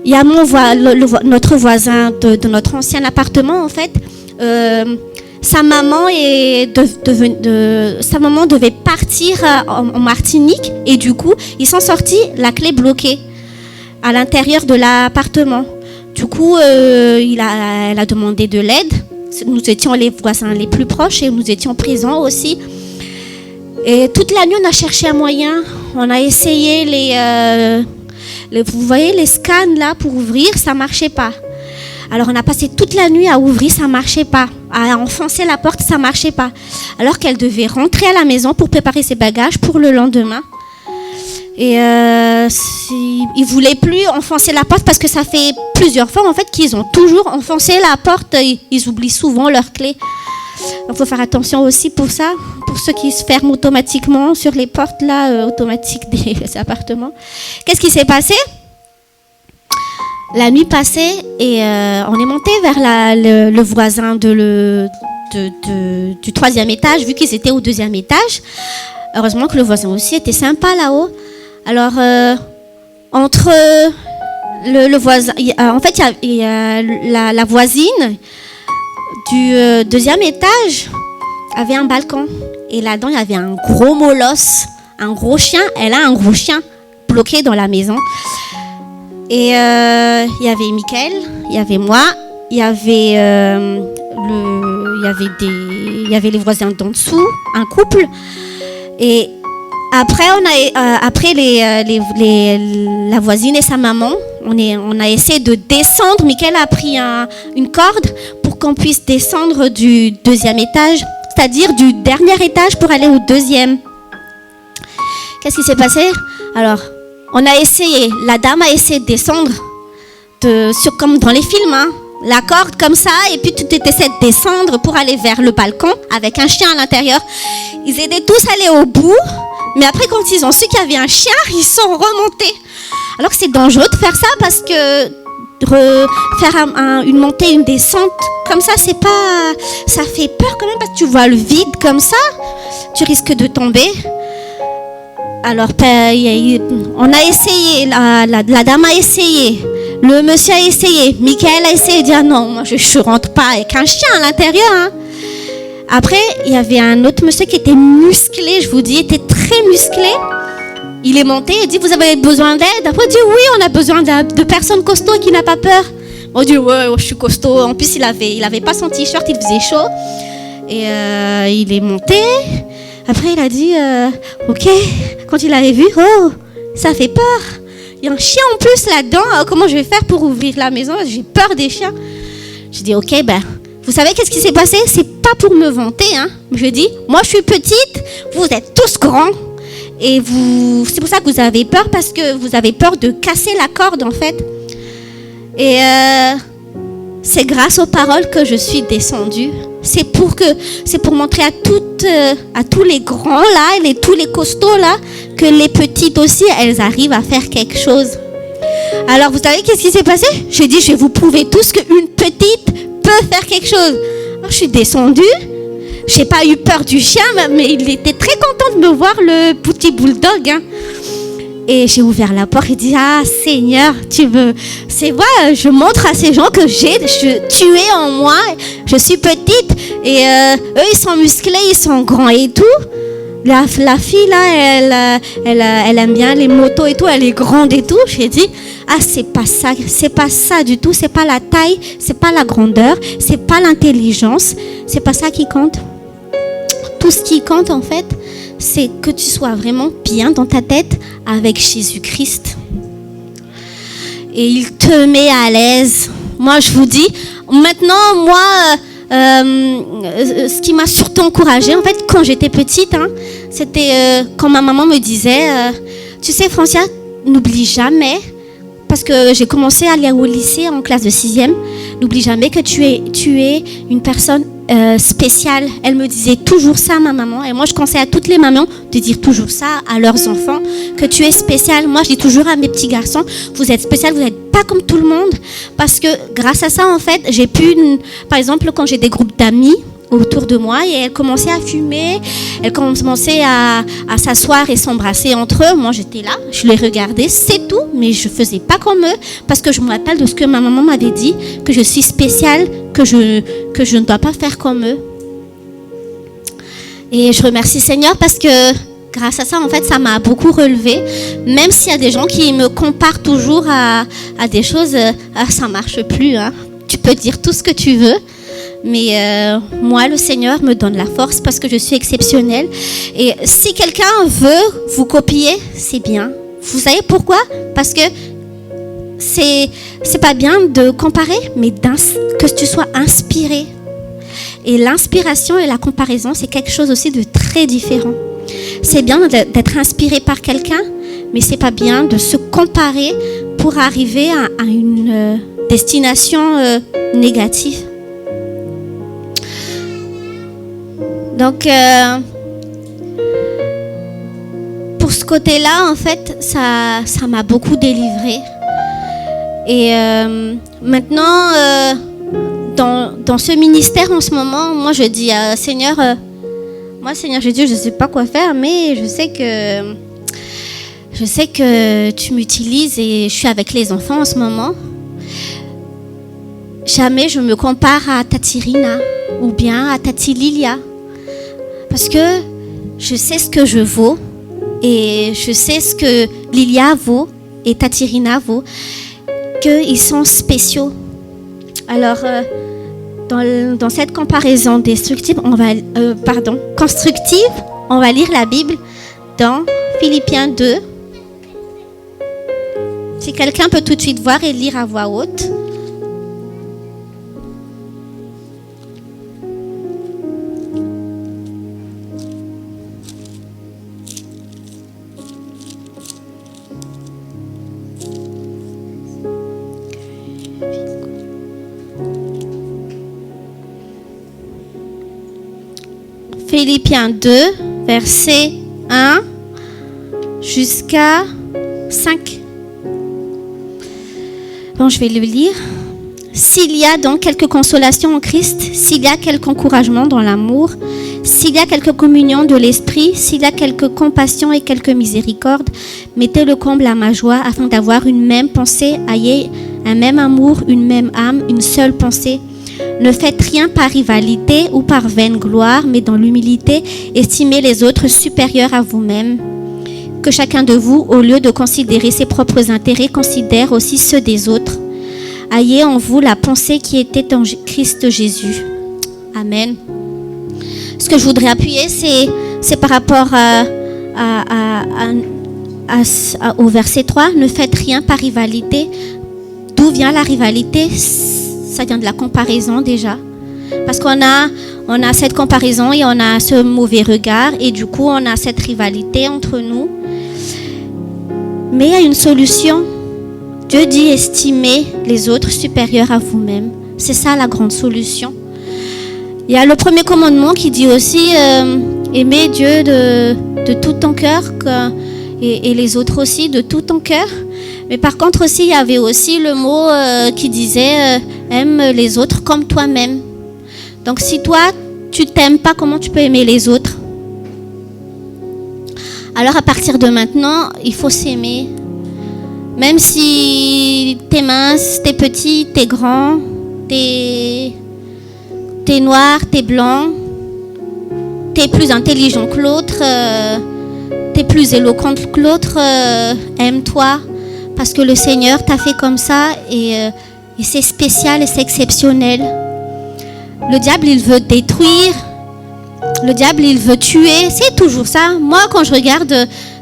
Il y a notre voisin de notre ancien appartement en fait. Sa maman devait partir en Martinique et du coup, ils sont sortis la clé bloquée à l'intérieur de l'appartement. Du coup, elle a demandé de l'aide. Nous étions les voisins les plus proches et nous étions présents aussi. Et toute la nuit, on a cherché un moyen. On a essayé vous voyez les scans là pour ouvrir, ça marchait pas. Alors on a passé toute la nuit à ouvrir, ça marchait pas. À enfoncer la porte, ça marchait pas. Alors qu'elle devait rentrer à la maison pour préparer ses bagages pour le lendemain. Et ils voulaient plus enfoncer la porte parce que ça fait plusieurs fois en fait qu'ils ont toujours enfoncé la porte. Ils oublient souvent leur clé. Il faut faire attention aussi pour ça, pour ceux qui se ferment automatiquement sur les portes là, automatiques des appartements. Qu'est-ce qui s'est passé? La nuit passée et on est monté vers le voisin du 3e étage, vu qu'ils étaient au 2e étage. Heureusement que le voisin aussi était sympa là-haut. Alors, entre le voisin, en fait, il y a la voisine du 2e étage avait un balcon. Et là-dedans, il y avait un gros molosse, un gros chien. Elle a un gros chien bloqué dans la maison. Et il y avait Michael, il y avait moi, il y avait les voisins d'en dessous, un couple. Et après, la voisine et sa maman, on a essayé de descendre. Michael a pris une corde pour qu'on puisse descendre du 2e étage, c'est-à-dire du dernier étage pour aller au 2e. Qu'est-ce qui s'est passé? Alors, on a essayé, la dame a essayé de descendre, comme dans les films, hein, la corde comme ça, et puis tu essaies de descendre pour aller vers le balcon avec un chien à l'intérieur. Ils étaient tous allés au bout, mais après quand ils ont su qu'il y avait un chien, ils sont remontés. Alors que c'est dangereux de faire ça parce que faire une montée, une descente comme ça, ça fait peur quand même parce que tu vois le vide comme ça, tu risques de tomber. Alors, on a essayé, la dame a essayé, le monsieur a essayé, Michael a essayé de dire non, moi je ne rentre pas avec un chien à l'intérieur. Hein. Après, il y avait un autre monsieur qui était musclé, je vous dis, était très musclé. Il est monté et dit, vous avez besoin d'aide? Après, il dit, oui, on a besoin de personnes costauds qui n'ont pas peur. On dit, ouais, je suis costaud. En plus, il avait pas son t-shirt, il faisait chaud. Et il est monté. Après, il a dit, ok, quand il avait vu, oh, ça fait peur. Il y a un chien en plus là-dedans. Comment je vais faire pour ouvrir la maison? J'ai peur des chiens. J'ai dit, ok, vous savez qu'est-ce qui s'est passé? C'est pas pour me vanter. Hein. Je dis, moi, je suis petite, vous êtes tous grands. Et c'est pour ça que vous avez peur, parce que vous avez peur de casser la corde, en fait. Et c'est grâce aux paroles que je suis descendue. C'est pour montrer à tous les grands là, tous les costauds là, que les petites aussi, elles arrivent à faire quelque chose. Alors vous savez qu'est-ce qui s'est passé? J'ai dit, je vais vous prouver tous qu'une petite peut faire quelque chose. Alors je suis descendue. J'ai pas eu peur du chien, mais il était très content de me voir, le petit bulldog. Hein. Et j'ai ouvert la porte et dit, ah Seigneur, je montre à ces gens que tu es en moi, je suis petite. Et eux, ils sont musclés, ils sont grands et tout. La fille là, elle aime bien les motos et tout, elle est grande et tout. J'ai dit, ah c'est pas ça du tout, c'est pas la taille, c'est pas la grandeur, c'est pas l'intelligence, c'est pas ça qui compte. Tout ce qui compte en fait, c'est que tu sois vraiment bien dans ta tête avec Jésus-Christ. Et il te met à l'aise. Moi je vous dis, maintenant ce qui m'a surtout encouragée, en fait, quand j'étais petite, hein, c'était quand ma maman me disait, tu sais Francia, n'oublie jamais, parce que j'ai commencé à aller au lycée en classe de 6e, n'oublie jamais que tu es une personne spéciale. Elle me disait toujours ça, ma maman, et moi je conseille à toutes les mamans de dire toujours ça à leurs enfants, que tu es spécial. Moi je dis toujours à mes petits garçons, vous êtes spécial, vous n'êtes pas comme tout le monde, parce que grâce à ça en fait, j'ai pu, par exemple quand j'ai des groupes d'amis autour de moi et elles commençaient à fumer, elles commençaient à s'asseoir et s'embrasser entre eux. Moi j'étais là, je les regardais, c'est tout, mais je faisais pas comme eux, parce que je me rappelle de ce que ma maman m'avait dit, que je suis spéciale, que je ne dois pas faire comme eux. Et je remercie Seigneur parce que grâce à ça, en fait, ça m'a beaucoup relevée. Même s'il y a des gens qui me comparent toujours à des choses, ça marche plus. Hein. Tu peux dire tout ce que tu veux, mais moi, le Seigneur me donne la force parce que je suis exceptionnelle. Et si quelqu'un veut vous copier, c'est bien. Vous savez pourquoi? Parce que c'est pas bien de comparer, mais que tu sois inspiré. Et l'inspiration et la comparaison, c'est quelque chose aussi de très différent. C'est bien d'être inspiré par quelqu'un, mais c'est pas bien de se comparer pour arriver à une destination négative. Donc, pour ce côté-là, en fait, ça m'a beaucoup délivrée. Et maintenant, dans ce ministère en ce moment, moi je dis Seigneur, Seigneur Jésus, je ne sais pas quoi faire, mais je sais que tu m'utilises et je suis avec les enfants en ce moment. Jamais je me compare à Tati Rina ou bien à Tati Lilia. Parce que je sais ce que je vaux et je sais ce que Lilia vaut et Tati Rina vaut, qu'ils sont spéciaux. Alors, dans cette comparaison constructive, on va lire la Bible dans Philippiens 2. Si quelqu'un peut tout de suite voir et lire à voix haute. Philippiens 2, verset 1 jusqu'à 5. Bon, je vais le lire. S'il y a donc quelque consolation en Christ, s'il y a quelque encouragement dans l'amour, s'il y a quelque communion de l'esprit, s'il y a quelque compassion et quelque miséricorde, mettez le comble à ma joie afin d'avoir une même pensée, ayez un même amour, une même âme, une seule pensée. Ne faites rien par rivalité ou par vaine gloire, mais dans l'humilité, estimez les autres supérieurs à vous-même. Que chacun de vous, au lieu de considérer ses propres intérêts, considère aussi ceux des autres. Ayez en vous la pensée qui était en Christ Jésus. Amen. Ce que je voudrais appuyer, c'est par rapport au verset 3. Ne faites rien par rivalité. D'où vient la rivalité ? Ça vient de la comparaison déjà. Parce qu'on a cette comparaison et on a ce mauvais regard et du coup on a cette rivalité entre nous. Mais il y a une solution. Dieu dit estimer les autres supérieurs à vous-même. C'est ça la grande solution. Il y a le premier commandement qui dit aussi aimer Dieu de tout ton cœur et les autres aussi de tout ton cœur. Mais par contre aussi, il y avait aussi le mot qui disait aime les autres comme toi-même. Donc si toi, tu t'aimes pas, comment tu peux aimer les autres ? Alors à partir de maintenant, il faut s'aimer. Même si t'es mince, t'es petit, t'es grand, t'es noir, t'es blanc, t'es plus intelligent que l'autre, t'es plus éloquent que l'autre, aime-toi. Parce que le Seigneur t'a fait comme ça et c'est spécial et c'est exceptionnel. Le diable, il veut détruire. Le diable, il veut tuer. C'est toujours ça. Moi, quand je regarde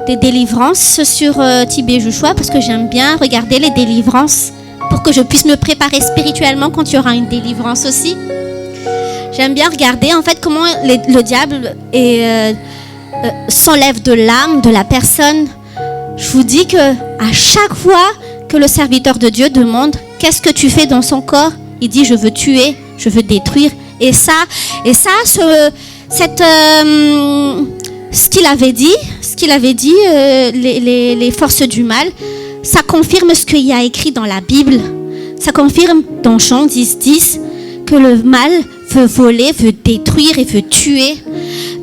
des délivrances sur Tibé Joshua, parce que j'aime bien regarder les délivrances pour que je puisse me préparer spirituellement quand il y aura une délivrance aussi. J'aime bien regarder en fait comment le diable s'enlève de l'âme de la personne. Je vous dis que à chaque fois que le serviteur de Dieu demande qu'est-ce que tu fais dans son corps, il dit je veux tuer, je veux détruire. Et ça, ce qu'il avait dit, les forces du mal, ça confirme ce qu'il y a écrit dans la Bible. Ça confirme dans Jean 10:10 que le mal veut voler, veut détruire et veut tuer.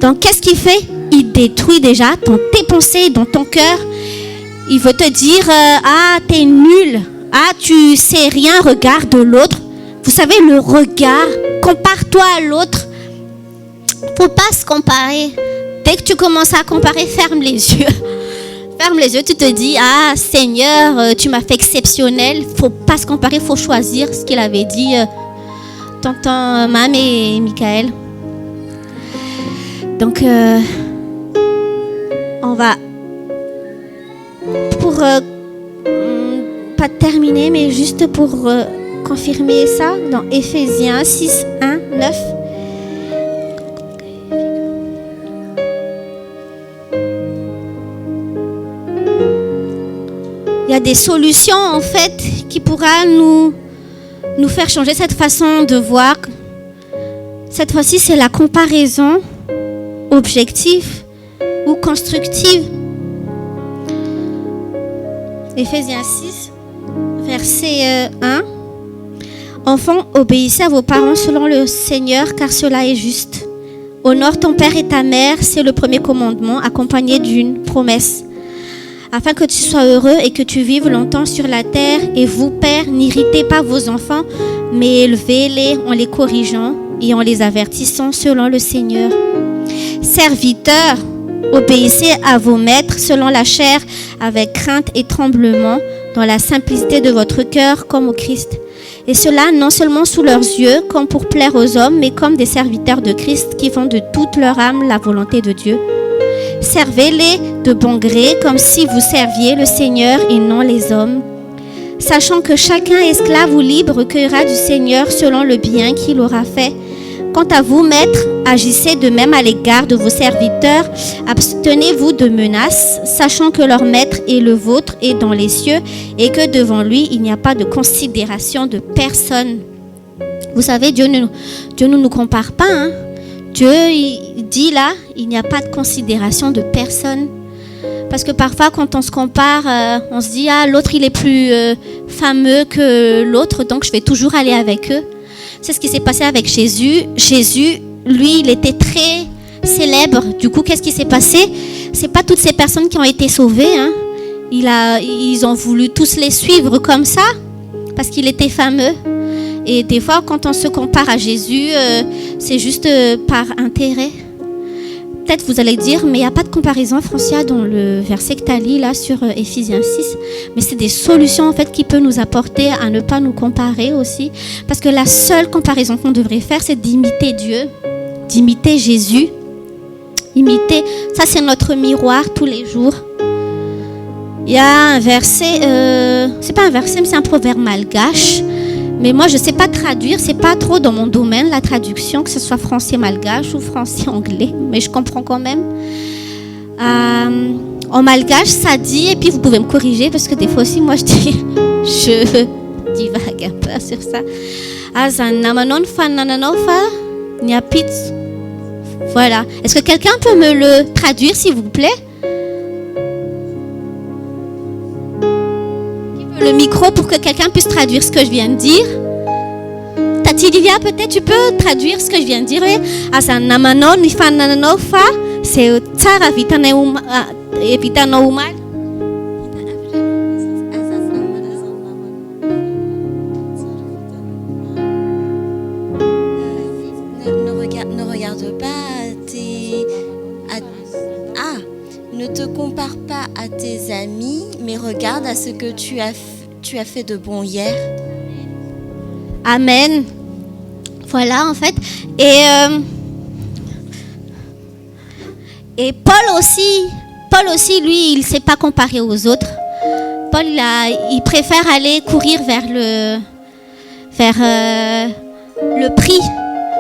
Donc qu'est-ce qu'il fait ? Il détruit déjà dans tes pensées, dans ton cœur. Il veut te dire ah t'es nul, ah tu sais rien, regarde l'autre. Vous savez le regard, compare-toi à l'autre. Faut pas se comparer. Dès que tu commences à comparer, ferme les yeux. Ferme les yeux, tu te dis ah Seigneur, tu m'as fait exceptionnel. Faut pas se comparer, faut choisir ce qu'il avait dit tonton Mam et Michael. Donc on va pour pas terminer, mais juste pour confirmer ça dans Éphésiens 6, 1, 9. Il y a des solutions en fait qui pourra nous faire changer cette façon de voir. Cette fois-ci, c'est la comparaison objective ou constructive. Éphésiens 6, verset 1. Enfants, obéissez à vos parents selon le Seigneur, car cela est juste. Honore ton père et ta mère, c'est le premier commandement, accompagné d'une promesse. Afin que tu sois heureux et que tu vives longtemps sur la terre. Et vous, pères, n'irritez pas vos enfants, mais élevez-les en les corrigeant et en les avertissant selon le Seigneur. Serviteurs, obéissez à vos maîtres selon la chair, avec crainte et tremblement, dans la simplicité de votre cœur, comme au Christ. Et cela non seulement sous leurs yeux, comme pour plaire aux hommes, mais comme des serviteurs de Christ qui font de toute leur âme la volonté de Dieu. Servez-les de bon gré, comme si vous serviez le Seigneur et non les hommes, sachant que chacun esclave ou libre recueillera du Seigneur selon le bien qu'il aura fait. Quant à vous, maîtres, agissez de même à l'égard de vos serviteurs. Abstenez-vous de menaces, sachant que leur maître et le vôtre est dans les cieux et que devant lui, il n'y a pas de considération de personne. Vous savez, Dieu ne nous compare pas. Hein? Dieu il dit là, il n'y a pas de considération de personne. Parce que parfois, quand on se compare, on se dit « Ah, l'autre, il est plus fameux que l'autre, donc je vais toujours aller avec eux. » C'est ce qui s'est passé avec Jésus. Jésus, lui, il était très célèbre. Du coup, qu'est-ce qui s'est passé? C'est pas toutes ces personnes qui ont été sauvées. Hein. Ils ont voulu tous les suivre comme ça, parce qu'il était fameux. Et des fois, quand on se compare à Jésus, c'est juste par intérêt. Peut-être vous allez dire, mais il n'y a pas de comparaison, Francia, dans le verset que tu as lu là sur Éphésiens 6. Mais c'est des solutions en fait qui peuvent nous apporter à ne pas nous comparer aussi. Parce que la seule comparaison qu'on devrait faire, c'est d'imiter Dieu, d'imiter Jésus. Imiter, ça c'est notre miroir tous les jours. Il y a un verset, c'est pas un verset, mais c'est un proverbe malgache. Mais moi, je ne sais pas traduire, c'est pas trop dans mon domaine, la traduction, que ce soit français malgache ou français anglais, mais je comprends quand même. En malgache, ça dit, et puis vous pouvez me corriger, parce que des fois aussi, moi, je divague un peu sur ça. Voilà. Est-ce que quelqu'un peut me le traduire, s'il vous plaît? Le micro pour que quelqu'un puisse traduire ce que je viens de dire. Tati Livia, peut-être tu peux traduire ce que je viens de dire. C'est Tsara Vitanouma. Ne regarde pas ne te compare pas à tes amis, mais regarde à ce que tu as fait de bon hier. Amen. Voilà, en fait. Et Paul aussi, lui, il ne s'est pas comparé aux autres. Paul, il préfère aller courir vers le prix.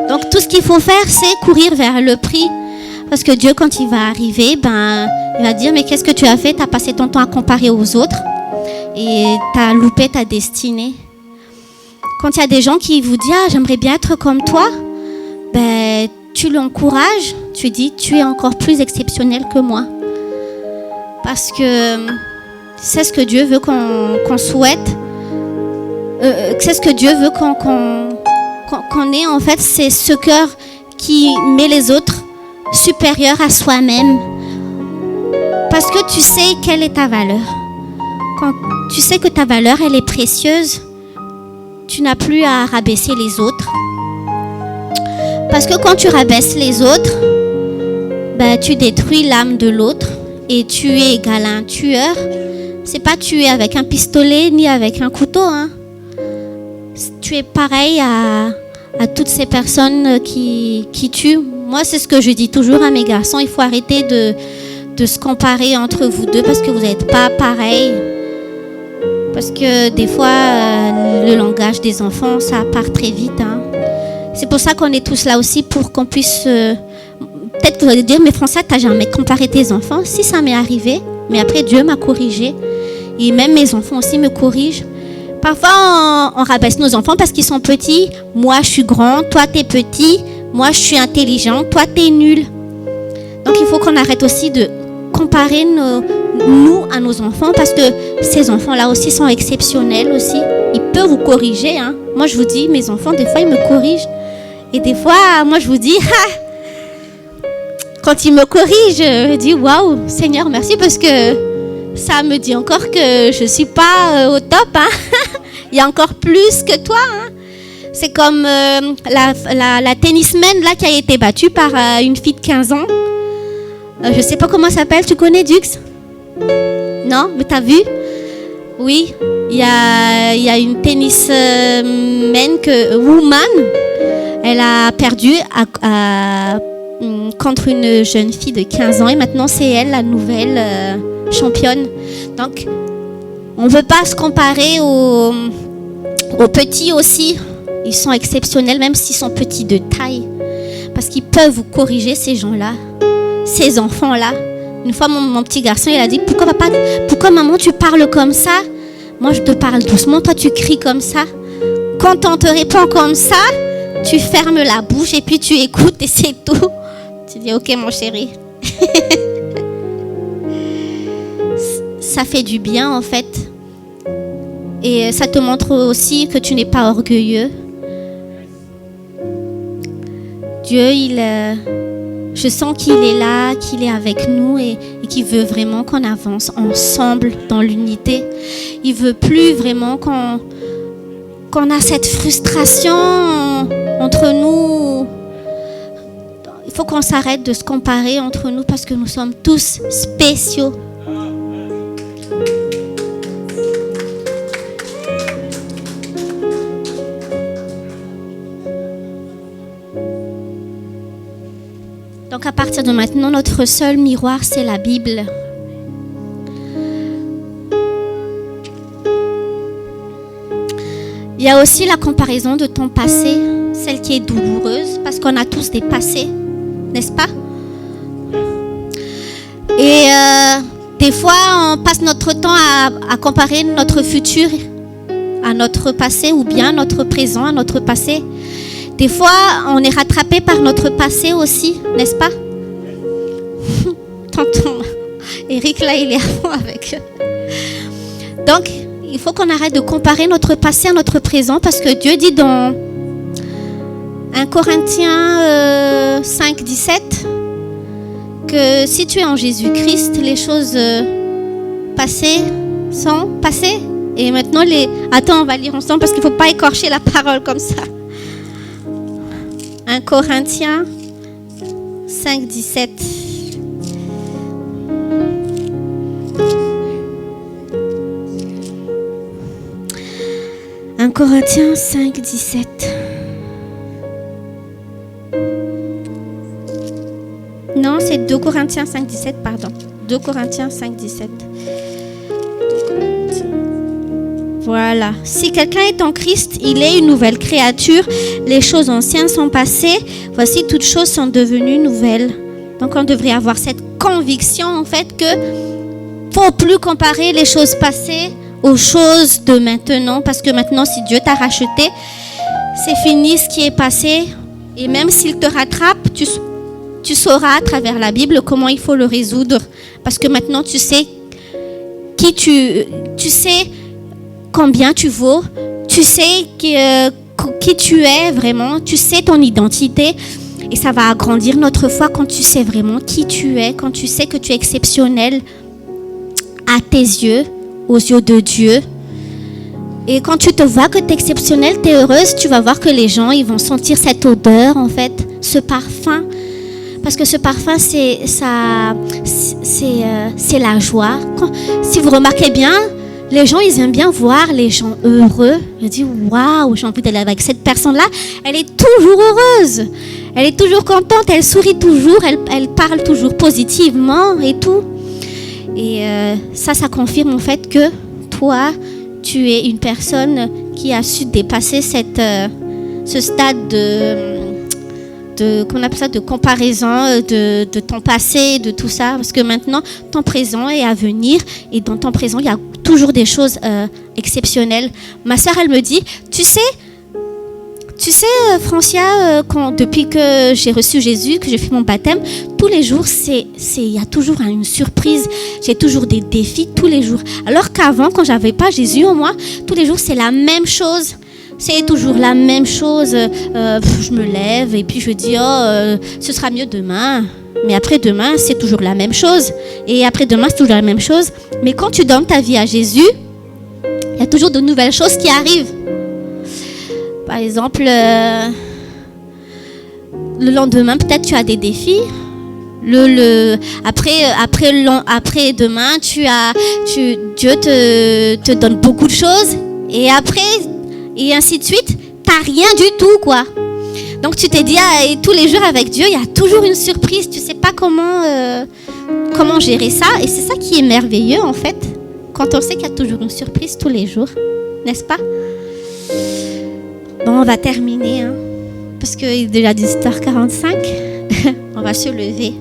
Donc, tout ce qu'il faut faire, c'est courir vers le prix. Parce que Dieu, quand il va arriver, il va dire, mais qu'est-ce que tu as fait? Tu as passé ton temps à comparer aux autres et tu as loupé ta destinée. Quand il y a des gens qui vous disent, j'aimerais bien être comme toi, tu l'encourages, tu dis, tu es encore plus exceptionnel que moi. Parce que c'est ce que Dieu veut qu'on souhaite. C'est ce que Dieu veut qu'on ait, en fait, c'est ce cœur qui met les autres supérieurs à soi-même. Parce que tu sais quelle est ta valeur. Quand tu sais que ta valeur, elle est précieuse, tu n'as plus à rabaisser les autres. Parce que quand tu rabaisses les autres, tu détruis l'âme de l'autre et tu es égal à un tueur. C'est pas tuer avec un pistolet ni avec un couteau. Hein. Tu es pareil à toutes ces personnes qui tuent. Moi, c'est ce que je dis toujours à mes garçons. Il faut arrêter de se comparer entre vous deux parce que vous n'êtes pas pareil. Parce que des fois, le langage des enfants, ça part très vite. Hein. C'est pour ça qu'on est tous là aussi pour qu'on puisse... peut-être que vous allez dire, mais François, tu n'as jamais comparé tes enfants. Si, ça m'est arrivé, mais après Dieu m'a corrigé. Et même mes enfants aussi me corrigent. Parfois, on rabaisse nos enfants parce qu'ils sont petits. Moi, je suis grand, toi, tu es petit. Moi, je suis intelligent, toi, tu es nul. Donc il faut qu'on arrête aussi de comparer nous à nos enfants, parce que ces enfants-là aussi sont exceptionnels aussi. Ils peuvent vous corriger. Hein. Moi, je vous dis, mes enfants, des fois, ils me corrigent. Et des fois, moi, je vous dis, quand ils me corrigent, je dis, waouh, Seigneur, merci, parce que ça me dit encore que je ne suis pas au top. Hein. Il y a encore plus que toi. Hein. C'est comme la tennisman là, qui a été battue par une fille de 15 ans. Je ne sais pas comment ça s'appelle. Tu connais Dux? Non? Mais t'as vu? Oui. Il y a une woman. Elle a perdu contre une jeune fille de 15 ans. Et maintenant, c'est elle la nouvelle championne. Donc, on ne veut pas se comparer aux petits aussi. Ils sont exceptionnels, même s'ils sont petits de taille. Parce qu'ils peuvent vous corriger, ces gens-là. Ces enfants-là. Une fois, mon petit garçon, il a dit, pourquoi maman, tu parles comme ça? Moi, je te parle doucement, toi, tu cries comme ça. Quand on te répond comme ça, tu fermes la bouche et puis tu écoutes et c'est tout. Tu dis, ok, mon chéri. Ça fait du bien, en fait. Et ça te montre aussi que tu n'es pas orgueilleux. Dieu, je sens qu'il est là, qu'il est avec nous et qu'il veut vraiment qu'on avance ensemble dans l'unité. Il veut plus vraiment qu'on a cette frustration entre nous. Il faut qu'on s'arrête de se comparer entre nous parce que nous sommes tous spéciaux. Donc à partir de maintenant, notre seul miroir, c'est la Bible. Il y a aussi la comparaison de ton passé, celle qui est douloureuse, parce qu'on a tous des passés, n'est-ce pas? Et des fois, on passe notre temps à comparer notre futur à notre passé, ou bien notre présent à notre passé. Des fois, on est rattrapé par notre passé aussi, n'est-ce pas? Tonton Eric, là, il est à fond avec. Donc, il faut qu'on arrête de comparer notre passé à notre présent, parce que Dieu dit dans 1 Corinthiens 5, 17 que si tu es en Jésus-Christ, les choses passées sont passées. Et maintenant, Attends, on va lire ensemble parce qu'il ne faut pas écorcher la parole comme ça. 1 Corinthiens 5, 17. « 1 Corinthiens 5, 17. Non, c'est 2 Corinthiens 5, 17, pardon. 2 Corinthiens 5, 17. Voilà. Si quelqu'un est en Christ, il est une nouvelle créature. Les choses anciennes sont passées. Voici, toutes choses sont devenues nouvelles. Donc, on devrait avoir cette conviction, en fait, que faut plus comparer les choses passées aux choses de maintenant. Parce que maintenant, si Dieu t'a racheté, c'est fini ce qui est passé. Et même s'il te rattrape, tu sauras à travers la Bible comment il faut le résoudre. Parce que maintenant, tu sais qui tu sais combien tu vaux, tu sais qui tu es vraiment, tu sais ton identité et ça va agrandir notre foi quand tu sais vraiment qui tu es, quand tu sais que tu es exceptionnel à tes yeux, aux yeux de Dieu. Et quand tu te vois que tu es exceptionnel, tu es heureuse, tu vas voir que les gens ils vont sentir cette odeur en fait, ce parfum. Parce que ce parfum, c'est la joie. Si vous remarquez bien, les gens, ils aiment bien voir les gens heureux. Je dis, waouh, j'ai envie d'aller avec cette personne-là. Elle est toujours heureuse. Elle est toujours contente. Elle sourit toujours. Elle parle toujours positivement et tout. Et ça confirme en fait que toi, tu es une personne qui a su dépasser ce stade qu'on appelle ça de comparaison de ton passé, de tout ça, parce que maintenant ton présent est à venir et dans ton présent il y a toujours des choses exceptionnelles. Ma sœur elle me dit, tu sais, Tu sais, Francia, depuis que j'ai reçu Jésus, que j'ai fait mon baptême, tous les jours, il y a toujours une surprise. J'ai toujours des défis tous les jours. Alors qu'avant, quand j'avais pas Jésus en moi, tous les jours, c'est la même chose. C'est toujours la même chose. Je me lève et puis je dis, ce sera mieux demain. Mais après-demain, c'est toujours la même chose. Et après-demain, c'est toujours la même chose. Mais quand tu donnes ta vie à Jésus, il y a toujours de nouvelles choses qui arrivent. Par exemple, le lendemain, peut-être tu as des défis. Après demain, Dieu te donne beaucoup de choses. Et après, et ainsi de suite, t'as rien du tout, quoi. Donc tu t'es dit, et tous les jours avec Dieu, il y a toujours une surprise. Tu sais pas comment gérer ça. Et c'est ça qui est merveilleux, en fait, quand on sait qu'il y a toujours une surprise tous les jours, n'est-ce pas? Bon, on va terminer, hein, parce qu'il est déjà 18h45. On va se lever.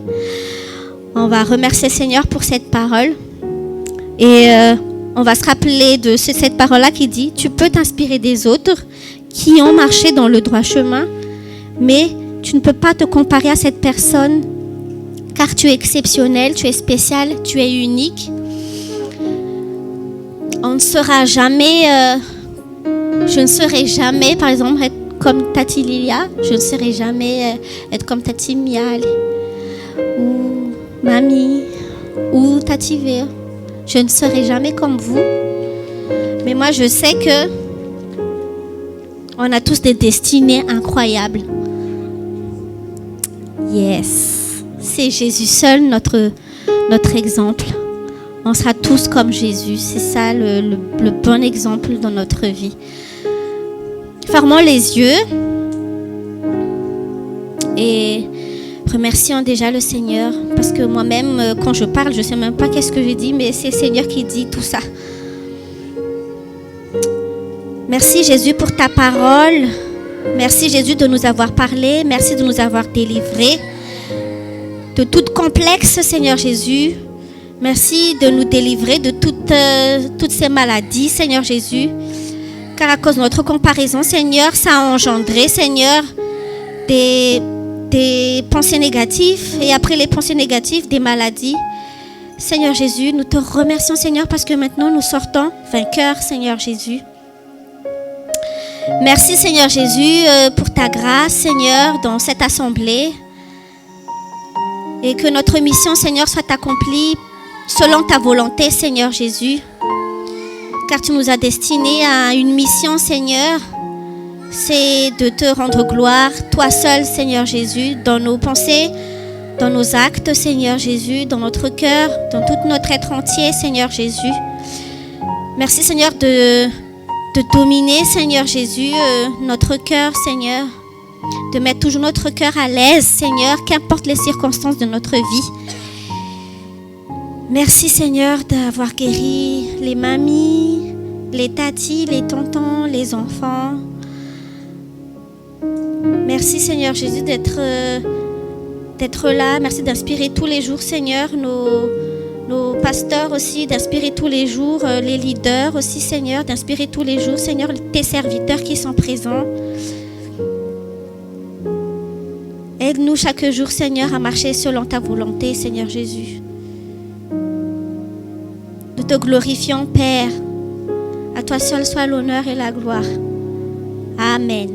On va remercier le Seigneur pour cette parole. Et on va se rappeler de cette parole-là qui dit, tu peux t'inspirer des autres qui ont marché dans le droit chemin, mais tu ne peux pas te comparer à cette personne, car tu es exceptionnel, tu es spécial, tu es unique. On ne sera jamais... je ne serai jamais, par exemple, être comme Tati Lilia. Je ne serai jamais être comme Tati Mial ou Mamie ou Tati Véa. Je ne serai jamais comme vous. Mais moi, je sais que on a tous des destinées incroyables. Yes. C'est Jésus seul notre exemple. On sera tous comme Jésus. C'est ça le bon exemple dans notre vie. Fermons les yeux et remercions déjà le Seigneur, parce que moi-même, quand je parle, je ne sais même pas qu'est-ce que je dis, mais c'est le Seigneur qui dit tout ça. Merci Jésus pour ta parole. Merci Jésus de nous avoir parlé. Merci de nous avoir délivrés de tout complexe, Seigneur Jésus. Merci de nous délivrer de toutes ces maladies, Seigneur Jésus. Car à cause de notre comparaison, Seigneur, ça a engendré, Seigneur, des pensées négatives. Et après les pensées négatives, des maladies. Seigneur Jésus, nous te remercions, Seigneur, parce que maintenant nous sortons vainqueurs, Seigneur Jésus. Merci, Seigneur Jésus, pour ta grâce, Seigneur, dans cette assemblée. Et que notre mission, Seigneur, soit accomplie selon ta volonté, Seigneur Jésus. Car tu nous as destinés à une mission, Seigneur. C'est de te rendre gloire, toi seul, Seigneur Jésus, dans nos pensées, dans nos actes, Seigneur Jésus, dans notre cœur, dans tout notre être entier, Seigneur Jésus. Merci, Seigneur, de dominer, Seigneur Jésus, notre cœur, Seigneur. De mettre toujours notre cœur à l'aise, Seigneur, qu'importe les circonstances de notre vie. Merci, Seigneur, d'avoir guéri les mamies, les tatis, les tontons, les enfants. Merci, Seigneur Jésus, d'être là. Merci d'inspirer tous les jours, Seigneur, nos pasteurs aussi, d'inspirer tous les jours, les leaders aussi, Seigneur, d'inspirer tous les jours, Seigneur, tes serviteurs qui sont présents. Aide-nous chaque jour, Seigneur, à marcher selon ta volonté, Seigneur Jésus. Nous te glorifions, Père. À toi seul soit l'honneur et la gloire. Amen.